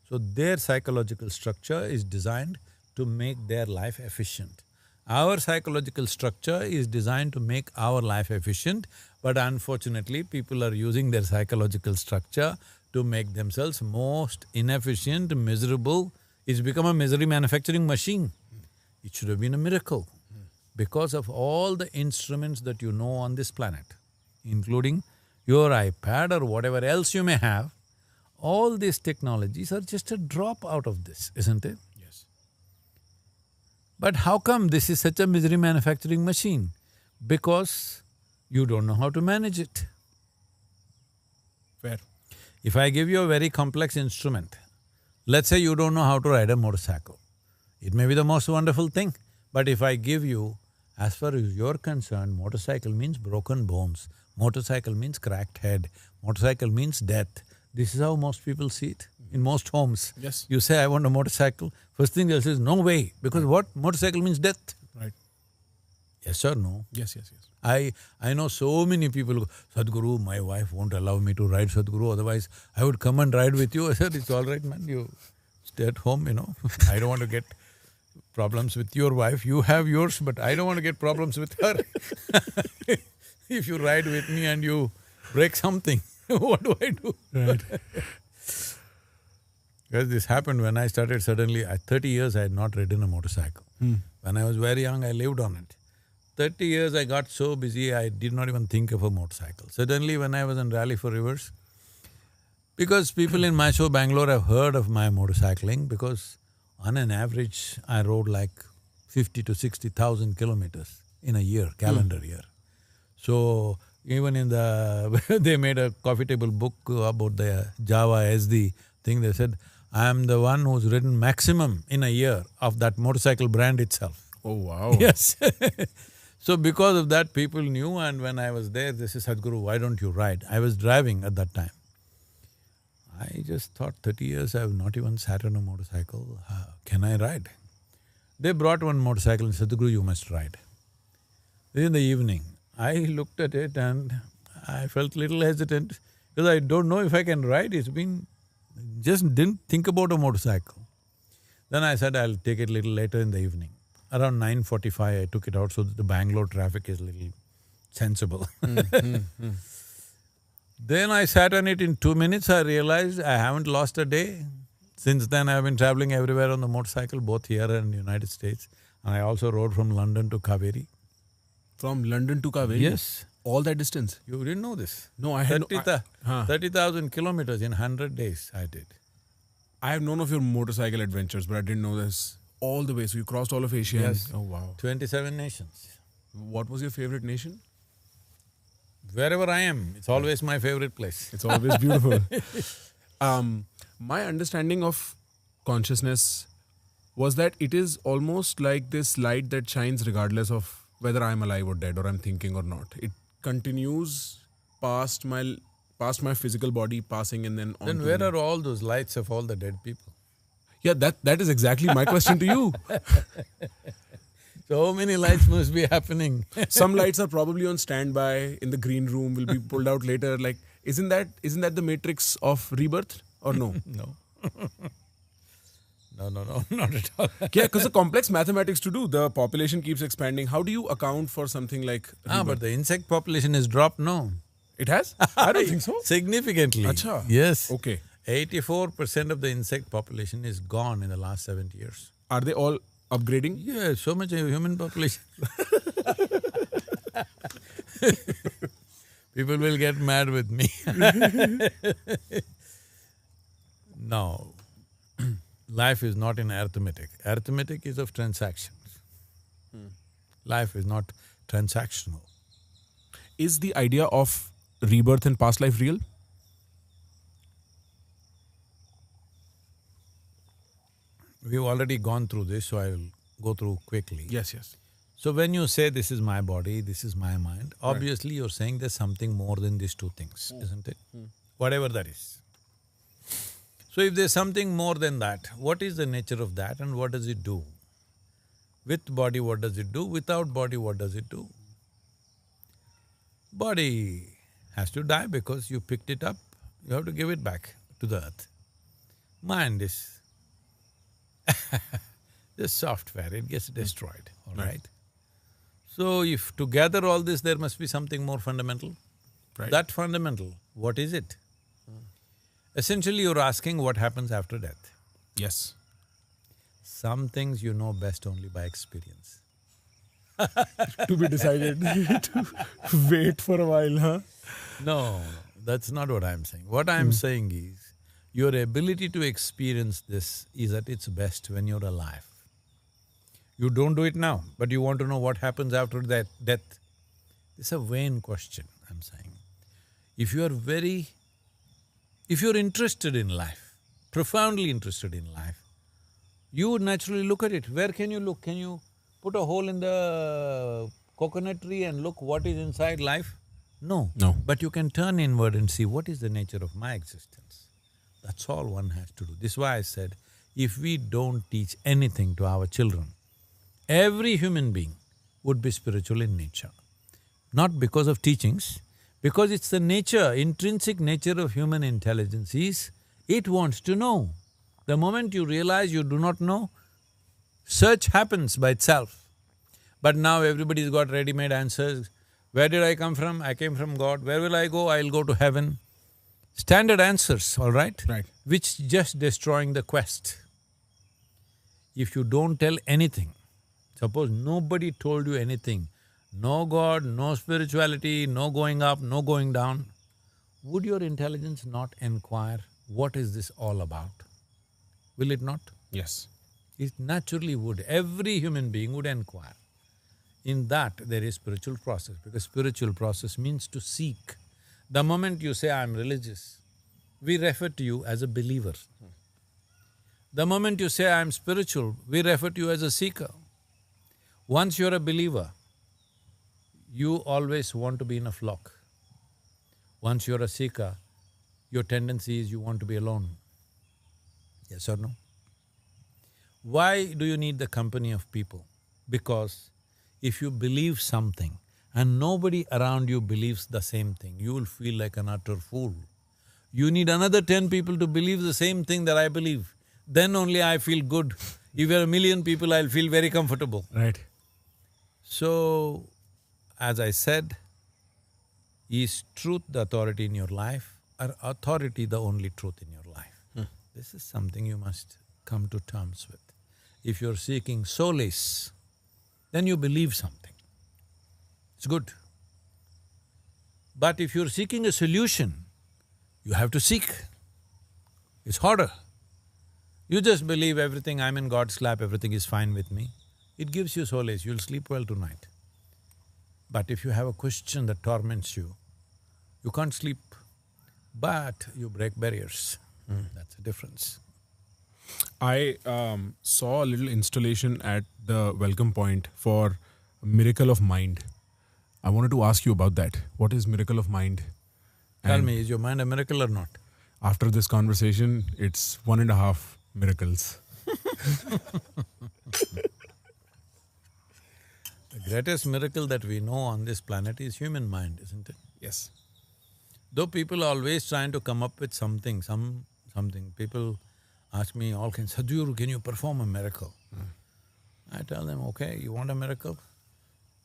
So their psychological structure is designed to make their life efficient. Our psychological structure is designed to make our life efficient, but unfortunately people are using their psychological structure to make themselves most inefficient, miserable. It's become a misery manufacturing machine. It should have been a miracle. Because of all the instruments that you know on this planet, including your iPad or whatever else you may have, all these technologies are just a drop out of this, isn't it? Yes. But how come this is such a misery manufacturing machine? Because you don't know how to manage it. Fair. If I give you a very complex instrument, let's say you don't know how to ride a motorcycle, it may be the most wonderful thing, but if I give you, as far as you're concerned, motorcycle means broken bones, motorcycle means cracked head, motorcycle means death. This is how most people see it in most homes. Yes. You say, I want a motorcycle, first thing they'll say is, no way, because what? Motorcycle means death. Right. Yes or no? Yes. I know so many people who go, Sadhguru, my wife won't allow me to ride, Sadhguru, otherwise I would come and ride with you. I said, it's all right, man, you stay at home, I don't want to get problems with your wife. You have yours, but I don't want to get problems with her. If you ride with me and you break something, what do I do? Right. Because this happened when I started suddenly, at 30 years I had not ridden a motorcycle. When I was very young, I lived on it. 30 years I got so busy, I did not even think of a motorcycle. Suddenly when I was in Rally for Rivers, because people in Mysore, Bangalore have heard of my motorcycling, because on an average I rode like 50 to 60,000 kilometers in a year, calendar year. So even in the… they made a coffee table book about the Java SD thing, they said, I am the one who's ridden maximum in a year of that motorcycle brand itself. Oh, wow. Yes. So because of that, people knew, and when I was there, they said, Sadhguru, why don't you ride? I was driving at that time. I just thought, 30 years I have not even sat on a motorcycle, can I ride? They brought one motorcycle and said, Sadhguru, you must ride. In the evening, I looked at it and I felt little hesitant, because I don't know if I can ride. It's been… just didn't think about a motorcycle. Then I said, I'll take it little later in the evening. Around 9:45 I took it out so that the Bangalore traffic is little sensible. Then I sat on it in 2 minutes, I realized I haven't lost a day. Since then I've been traveling everywhere on the motorcycle, both here and United States. And I also rode from London to Kaveri. From London to Kaveri? Yes. All that distance? You didn't know this? No, I had no... 30,000 kilometers in 100 days I did. I have known of your motorcycle adventures, but I didn't know this all the way. So you crossed all of Asia. Yes. Oh, wow. 27 nations. What was your favorite nation? Wherever I am, it's always my favorite place. It's always beautiful. My understanding of consciousness was that it is almost like this light that shines regardless of whether I'm alive or dead or I'm thinking or not. It continues past my physical body, passing and then on. Then where are all those lights of all the dead people? Yeah, that is exactly my question to you. So many lights must be happening. Some lights are probably on standby in the green room, will be pulled out later. Like, isn't that the matrix of rebirth or no? No. No, not at all. Yeah, because the complex mathematics to do. The population keeps expanding. How do you account for something like rebirth? But the insect population has dropped, no? It has? I don't think so. Significantly. Acha. Yes. Okay. 84% of the insect population is gone in the last 70 years. Are they all upgrading? Yeah, so much human population. People will get mad with me. No. Life is not in arithmetic. Arithmetic is of transactions. Life is not transactional. Is the idea of rebirth and past life real? We've already gone through this, so I'll go through quickly. Yes. So when you say this is my body, this is my mind, obviously you're saying there's something more than these two things, isn't it? Whatever that is. So if there's something more than that, what is the nature of that and what does it do? With body, what does it do? Without body, what does it do? Body has to die because you picked it up, you have to give it back to the earth. Mind is just software, it gets destroyed, all right? So if to gather all this, there must be something more fundamental. Right. That fundamental, what is it? Essentially, you're asking what happens after death. Yes. Some things you know best only by experience. To be decided. To wait for a while, huh? No, that's not what I'm saying. What I'm saying is, your ability to experience this is at its best when you're alive. You don't do it now, but you want to know what happens after that death. It's a vain question, I'm saying. If you're interested in life, profoundly interested in life, you would naturally look at it. Where can you look? Can you put a hole in the coconut tree and look what is inside life? No. But you can turn inward and see what is the nature of my existence. That's all one has to do. This is why I said, if we don't teach anything to our children, every human being would be spiritual in nature. Not because of teachings, because it's the nature, intrinsic nature of human intelligence is, it wants to know. The moment you realize you do not know, search happens by itself. But now everybody's got ready-made answers. Where did I come from? I came from God. Where will I go? I'll go to heaven. Standard answers, all right? Right. Which just destroying the quest. If you don't tell anything, suppose nobody told you anything, no God, no spirituality, no going up, no going down, would your intelligence not inquire, what is this all about? Will it not? Yes. It naturally would. Every human being would inquire. In that, there is spiritual process, because spiritual process means to seek. The moment you say, I'm religious, we refer to you as a believer. The moment you say, I'm spiritual, we refer to you as a seeker. Once you're a believer, you always want to be in a flock. Once you're a seeker, your tendency is you want to be alone. Yes or no? Why do you need the company of people? Because if you believe something and nobody around you believes the same thing, you will feel like an utter fool. You need another 10 people to believe the same thing that I believe. Then only I feel good. If there are 1 million people, I'll feel very comfortable. Right. So, as I said, is truth the authority in your life or authority the only truth in your life? This is something you must come to terms with. If you're seeking solace, then you believe something. It's good. But if you're seeking a solution, you have to seek. It's harder. You just believe everything, I'm in God's lap, everything is fine with me. It gives you solace, you'll sleep well tonight. But if you have a question that torments you, you can't sleep, but you break barriers. That's the difference. I saw a little installation at the Welcome Point for Miracle of Mind. I wanted to ask you about that. What is Miracle of Mind? Tell And me, is your mind a miracle or not? after this conversation, it's 1.5 miracles. The greatest miracle that we know on this planet is human mind, isn't it? Yes. Though people are always trying to come up with something, something. People ask me all kinds, Sadhguru, can you perform a miracle? I tell them, okay, you want a miracle?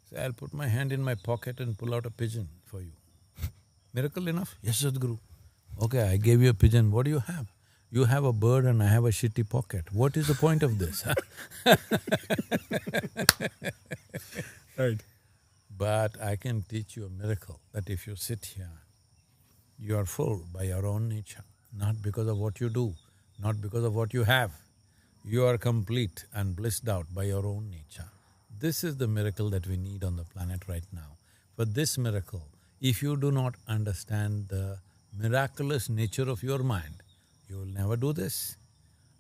Say, I'll put my hand in my pocket and pull out a pigeon for you. Miracle enough? Yes, Sadhguru. Okay, I gave you a pigeon, what do you have? You have a bird and I have a shitty pocket. What is the point of this? Right. But I can teach you a miracle that if you sit here, you are full by your own nature, not because of what you do, not because of what you have. You are complete and blissed out by your own nature. This is the miracle that we need on the planet right now. For this miracle, if you do not understand the miraculous nature of your mind, you will never do this.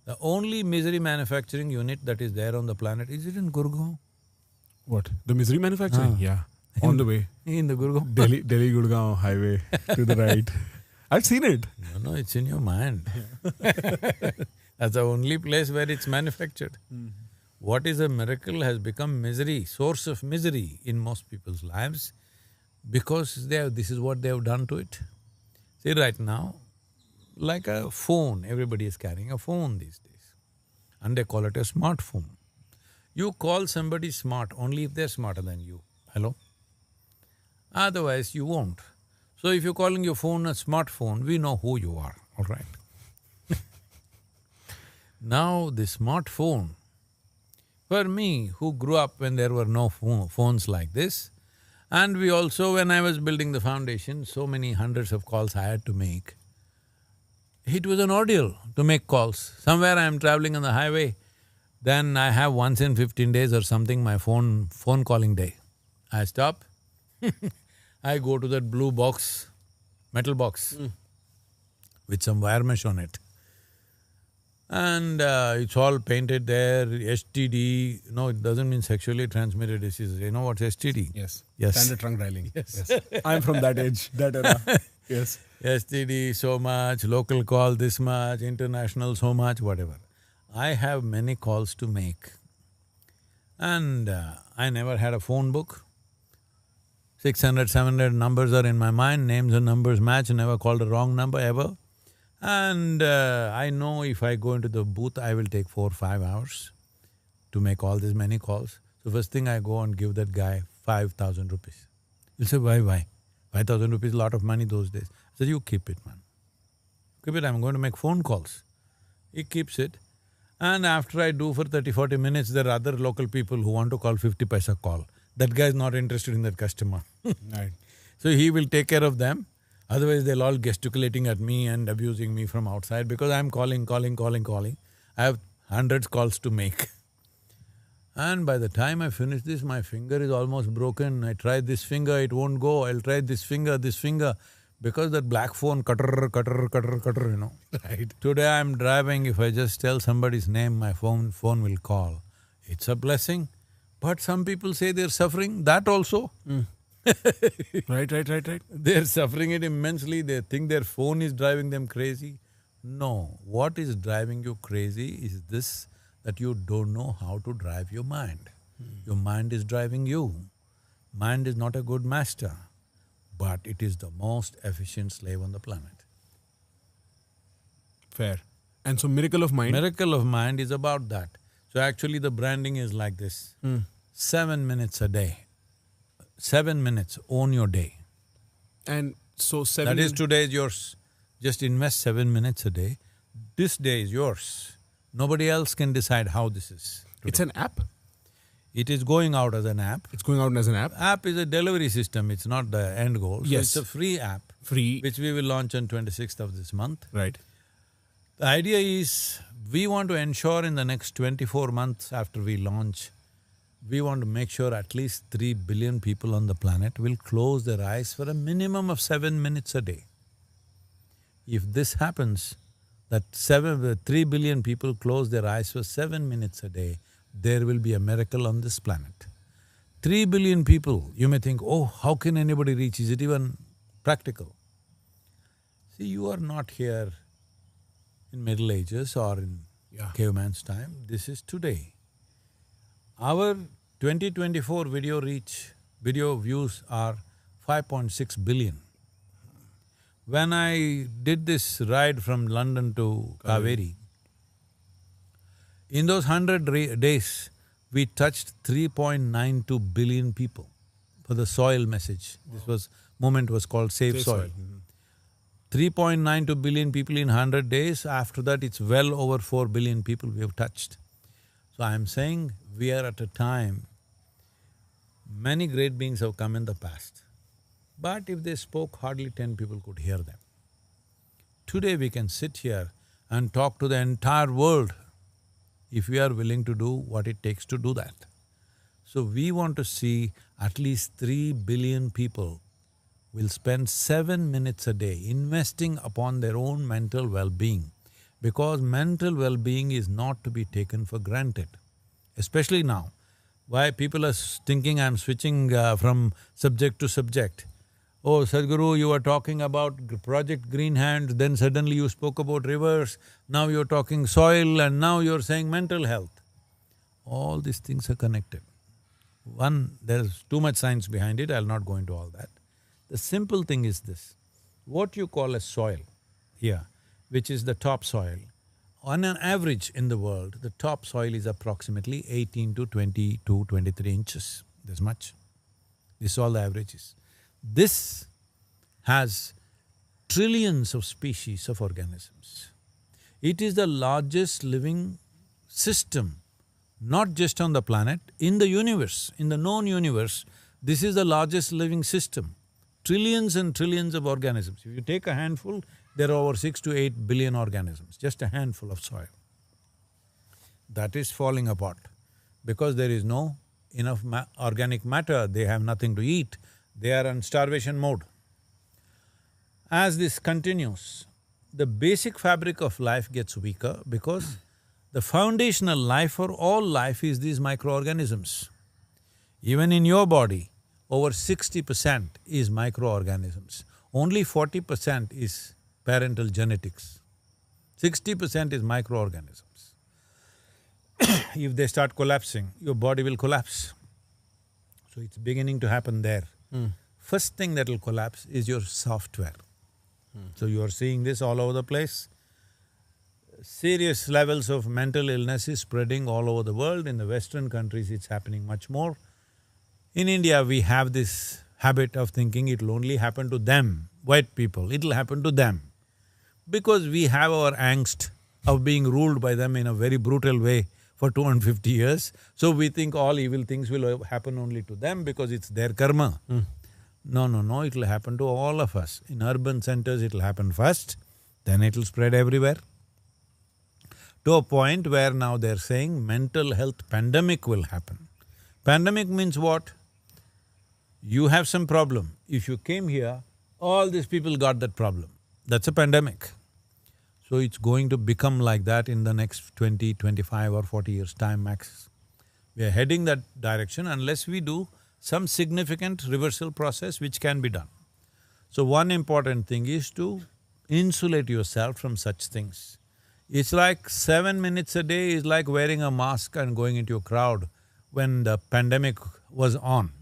The only misery manufacturing unit that is there on the planet, is it in Gurgaon? What? The misery manufacturing? Yeah. On the way. In the Gurgaon? Delhi Gurgaon highway to the right. I've seen it. No, it's in your mind. That's the only place where it's manufactured. What is a miracle has become misery, source of misery in most people's lives because this is what they have done to it. See, right now, like a phone, everybody is carrying a phone these days and they call it a smartphone. You call somebody smart only if they're smarter than you. Hello? Otherwise, you won't. So if you're calling your phone a smartphone, we know who you are, all right? Now the smartphone, for me who grew up when there were no phones like this, and we also, when I was building the foundation, so many hundreds of calls I had to make, it was an ordeal to make calls. Somewhere I am traveling on the highway, then I have once in 15 days or something my phone calling day. I stop, I go to that blue box, metal box with some wire mesh on it. And it's all painted there, STD. No, it doesn't mean sexually transmitted diseases. You know what's STD? Yes. Yes. Standard trunk dialing. Yes. I'm from that age, that era. Yes. STD so much, local call this much, international so much, whatever. I have many calls to make. And I never had a phone book. 600, 700 numbers are in my mind, names and numbers match, never called a wrong number ever. And I know if I go into the booth, I will take 4 or 5 hours to make all these many calls. So first thing I go and give that guy 5,000 rupees. He'll say, why? 5,000 rupees is a lot of money those days. I said, you keep it, man. Keep it, I'm going to make phone calls. He keeps it. And after I do for 30-40 minutes, there are other local people who want to call 50 paisa call. That guy is not interested in that customer. Right. So he will take care of them. Otherwise, they'll all gesticulating at me and abusing me from outside because I'm calling. I have hundreds calls to make. And by the time I finish this, my finger is almost broken. I tried this finger, it won't go. I'll try this finger. Because that black phone, cutter, you know. Right. Today I'm driving, if I just tell somebody's name, my phone will call. It's a blessing. But some people say they're suffering, that also. Right. They're suffering it immensely, they think their phone is driving them crazy. No, what is driving you crazy is this, that you don't know how to drive your mind. Your mind is driving you. Mind is not a good master, but it is the most efficient slave on the planet. Fair. And so Miracle of Mind… Miracle of Mind is about that. So actually the branding is like this, 7 minutes a day. 7 minutes, own your day. And so 7… That is, today is yours. Just invest 7 minutes a day. This day is yours. Nobody else can decide how this is today. It's an app? It is going out as an app. It's going out as an app. App is a delivery system, it's not the end goal. So Yes. it's a free app, Free. which we will launch on 26th of this month. Right. The idea is, we want to ensure in the next 24 months after we launch, we want to make sure at least 3 billion people on the planet will close their eyes for a minimum of 7 minutes a day. If this happens, that 3 billion people close their eyes for 7 minutes a day, there will be a miracle on this planet. 3 billion people, you may think, oh, how can anybody reach? Is it even practical? See, you are not here in Middle Ages or in caveman's time. This is today. Our 2024 video views are 5.6 billion. When I did this ride from London to Kaveri, in those 100 days, we touched 3.92 billion people for the soil message. This movement was called Save Soil. 3.92 billion people in 100 days, after that it's well over 4 billion people we have touched. So I'm saying we are at a time, many great beings have come in the past, but if they spoke, hardly 10 people could hear them. Today we can sit here and talk to the entire world if we are willing to do what it takes to do that. So we want to see at least 3 billion people will spend 7 minutes a day investing upon their own mental well-being, because mental well-being is not to be taken for granted, especially now. Why people are thinking I'm switching from subject to subject. Oh, Sadhguru, you were talking about Project Green Hand, then suddenly you spoke about rivers, now you're talking soil, and now you're saying mental health. All these things are connected. One, there's too much science behind it, I'll not go into all that. The simple thing is this, what you call as soil here, which is the top soil, on an average in the world, the top soil is approximately 18 to 22, 23 inches, this much. This is all the averages. This has trillions of species of organisms. It is the largest living system, not just on the planet, in the universe, in the known universe, this is the largest living system. Trillions and trillions of organisms. If you take a handful, there are over 6 to 8 billion organisms, just a handful of soil. That is falling apart because there is no enough organic matter, they have nothing to eat, they are on starvation mode. As this continues, the basic fabric of life gets weaker because the foundational life for all life is these microorganisms. Even in your body, over 60% is microorganisms, only 40% is parental genetics, 60% is microorganisms. If they start collapsing, your body will collapse. So it's beginning to happen there. First thing that will collapse is your software. So you are seeing this all over the place. Serious levels of mental illness is spreading all over the world. In the Western countries, it's happening much more. In India, we have this habit of thinking it'll only happen to them, white people, it'll happen to them. Because we have our angst of being ruled by them in a very brutal way for 250 years, so we think all evil things will happen only to them because it's their karma. No, it'll happen to all of us. In urban centers, it'll happen first, then it'll spread everywhere. To a point where now they're saying mental health pandemic will happen. Pandemic means what? You have some problem. If you came here, all these people got that problem. That's a pandemic. So it's going to become like that in the next 20, 25 or 40 years' time max. We are heading that direction unless we do some significant reversal process which can be done. So one important thing is to insulate yourself from such things. It's like 7 minutes a day is like wearing a mask and going into a crowd when the pandemic was on.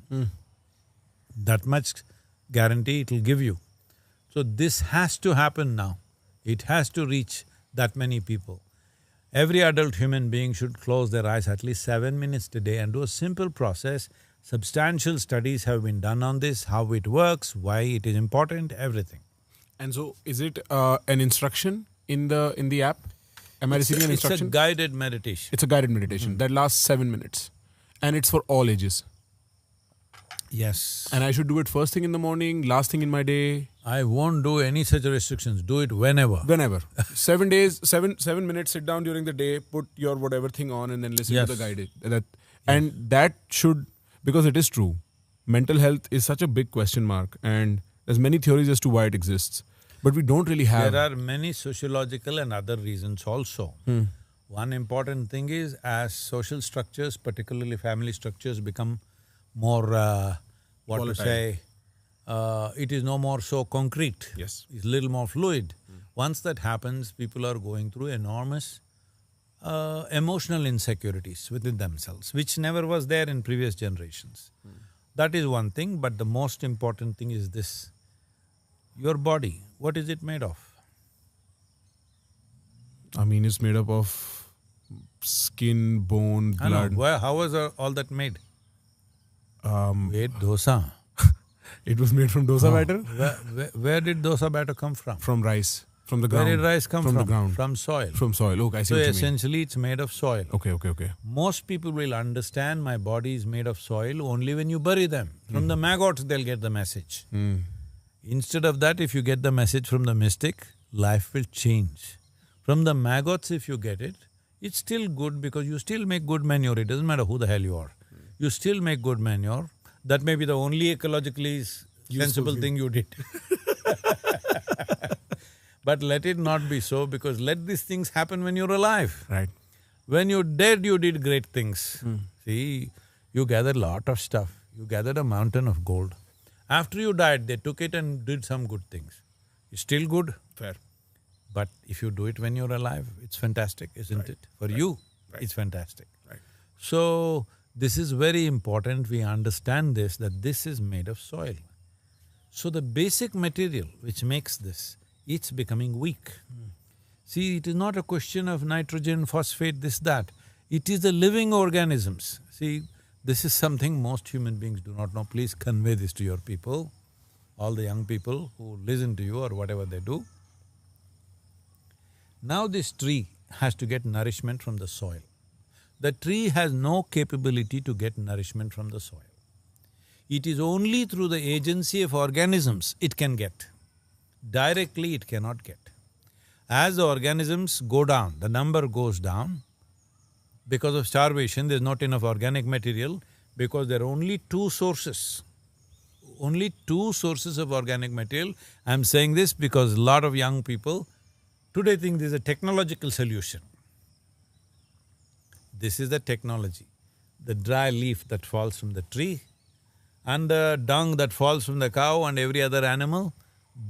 That much guarantee it'll give you. So this has to happen now. It has to reach that many people. Every adult human being should close their eyes at least 7 minutes a day and do a simple process. Substantial studies have been done on this, how it works, why it is important, everything. And so, is it an instruction in the app? Am I receiving an instruction? It's a guided meditation. It's a guided meditation that lasts 7 minutes. And it's for all ages. Yes. And I should do it first thing in the morning, last thing in my day, I won't do any such restrictions. Do it whenever. whenever. 7 days, 7 minutes, sit down during the day, put your whatever thing on and then listen Yes. to the guide. And that should, because it is true, mental health is such a big question mark and there's many theories as to why it exists. But we don't really have… There are many sociological and other reasons also. One important thing is, as social structures, particularly family structures, become more, Volatile. it is no more so concrete. Yes. It's little more fluid. Once that happens, people are going through enormous emotional insecurities within themselves, which never was there in previous generations. That is one thing, but the most important thing is this. Your body, what is it made of? I mean, it's made up of skin, bone, I know. blood. How was all that made? We ate Um, dosa. It was made from dosa batter? Where did dosa batter come from? From rice, from the Where ground. did rice come from? From the ground. From soil. From soil. Okay, I see So what you mean. essentially it's made of soil. Okay. Most people will understand my body is made of soil only when you bury them. From the maggots they'll get the message. Instead of that, if you get the message from the mystic, life will change. From the maggots if you get it, it's still good because you still make good manure, it doesn't matter who the hell you are. You still make good manure. That may be the only ecologically sensible thing you did. But let it not be so, because let these things happen when you're alive. Right. When you're dead, you did great things. See, you gathered a lot of stuff. You gathered a mountain of gold. After you died, they took it and did some good things. It's still good, Fair. but if you do it when you're alive, it's fantastic, isn't it? For you, it's fantastic. Right. So, this is very important we understand this, that this is made of soil. So the basic material which makes this, it's becoming weak. See, it is not a question of nitrogen, phosphate, this, that. It is the living organisms. See, this is something most human beings do not know. Please convey this to your people, all the young people who listen to you or whatever they do. Now this tree has to get nourishment from the soil. The tree has no capability to get nourishment from the soil. It is only through the agency of organisms it can get. Directly it cannot get. As the organisms go down, the number goes down. Because of starvation, there's not enough organic material because there are only two sources. Only two sources of organic material. I'm saying this because a lot of young people today think there's a technological solution. This is the technology. The dry leaf that falls from the tree and the dung that falls from the cow and every other animal,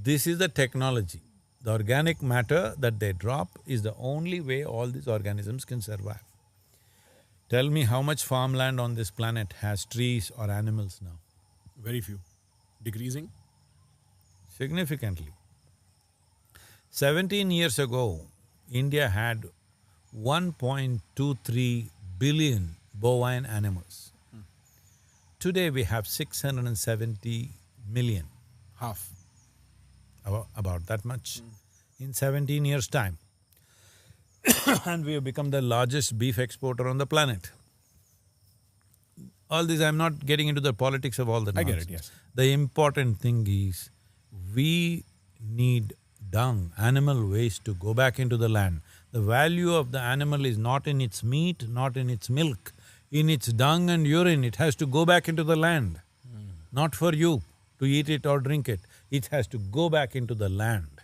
this is the technology. The organic matter that they drop is the only way all these organisms can survive. Tell me how much farmland on this planet has trees or animals now? Very few. Decreasing? Significantly. 17 years ago, India had 1.23 billion bovine animals. Today we have 670 million. Half. About that much in 17 years' time. And we have become the largest beef exporter on the planet. All this, I'm not getting into the politics of all that I get nonsense. it, yes. The important thing is, we need dung, animal waste to go back into the land. The value of the animal is not in its meat, not in its milk, in its dung and urine. It has to go back into the land, not for you to eat it or drink it. It has to go back into the land.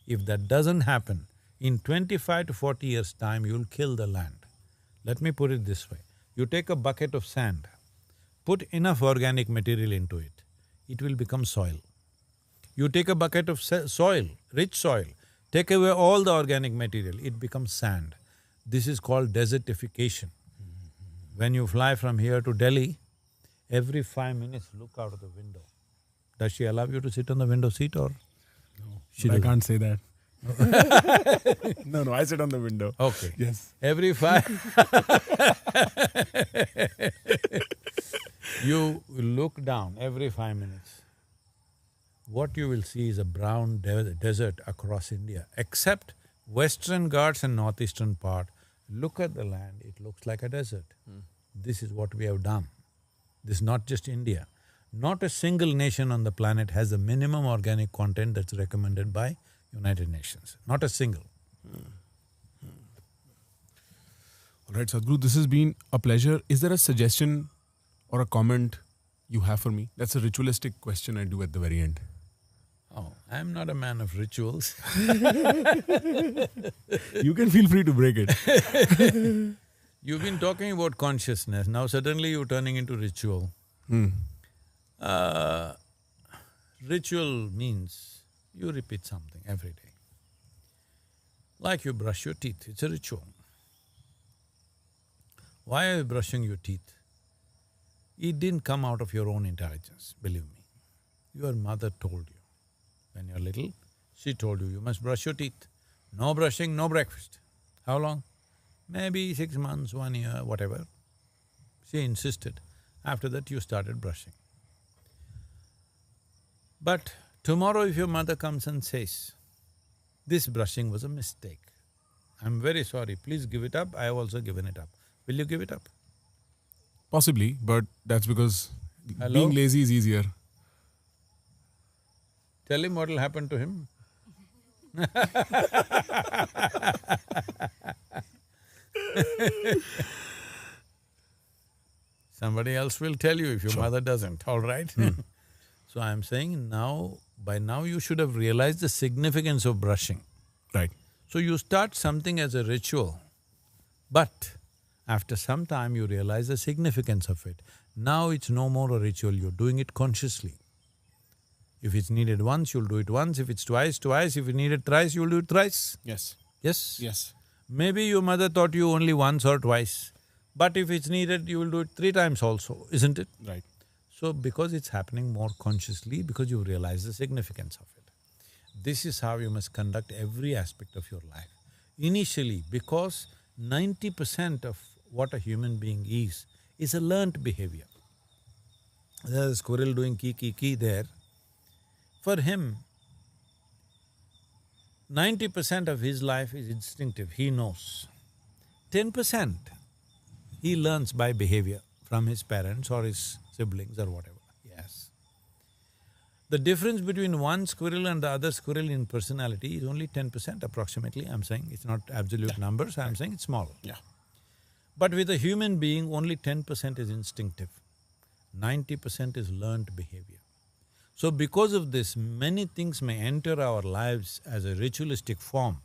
If that doesn't happen, in 25 to 40 years' time, you'll kill the land. Let me put it this way. You take a bucket of sand, put enough organic material into it, it will become soil. You take a bucket of soil, rich soil, take away all the organic material, it becomes sand. This is called desertification. When you fly from here to Delhi, every 5 minutes look out of the window. Does she allow you to sit on the window seat or? No, I can't say that. No, I sit on the window. Okay. Yes. Every five you look down every 5 minutes. What you will see is a brown desert across India, except Western Ghats and northeastern part. Look at the land, it looks like a desert. This is what we have done. This is not just India. Not a single nation on the planet has the minimum organic content that's recommended by United Nations. Not a single. All right, Sadhguru, this has been a pleasure. Is there a suggestion or a comment you have for me? That's a ritualistic question I do at the very end. Oh, I'm not a man of rituals. You can feel free to break it. You've been talking about consciousness, now suddenly you're turning into ritual. Ritual means you repeat something every day. Like you brush your teeth, it's a ritual. Why are you brushing your teeth? It didn't come out of your own intelligence, believe me. Your mother told you. When you're little, she told you, you must brush your teeth. No brushing, no breakfast. How long? Maybe 6 months, 1 year, whatever. She insisted. After that, you started brushing. But tomorrow if your mother comes and says, this brushing was a mistake, I'm very sorry, please give it up, I have also given it up. Will you give it up? Possibly, but that's because Hello? being lazy is easier. Tell him what will happen to him. Somebody else will tell you if your mother doesn't, all right? So I'm saying now, by now you should have realized the significance of brushing. Right. So you start something as a ritual, but after some time you realize the significance of it. Now it's no more a ritual, you're doing it consciously. If it's needed once, you'll do it once, if it's twice, twice, if it's needed thrice, you'll do it thrice. Yes. Yes? Yes. Maybe your mother taught you only once or twice, but if it's needed, you will do it 3 times also, isn't it? Right. So because it's happening more consciously, because you realize the significance of it. This is how you must conduct every aspect of your life. Initially, because 90% of what a human being is a learnt behavior. There's a squirrel doing kee there. For him, 90% of his life is instinctive, he knows. 10% he learns by behavior from his parents or his siblings or whatever, yes. The difference between one squirrel and the other squirrel in personality is only 10% approximately, I'm saying. It's not absolute numbers, I'm saying it's small. Yeah. But with a human being, only 10% is instinctive, 90% is learnt behavior. So because of this, many things may enter our lives as a ritualistic form,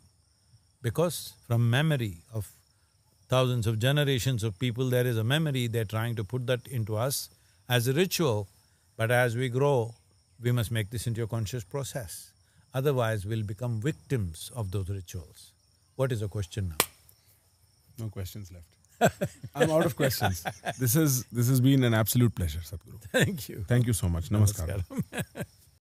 because from memory of thousands of generations of people, there is a memory, they're trying to put that into us as a ritual, but as we grow, we must make this into a conscious process. Otherwise, we'll become victims of those rituals. What is the question now? No questions left. I'm out of questions. This has been an absolute pleasure, Sadhguru. Thank you. Thank you so much. Namaskar. Namaskaram.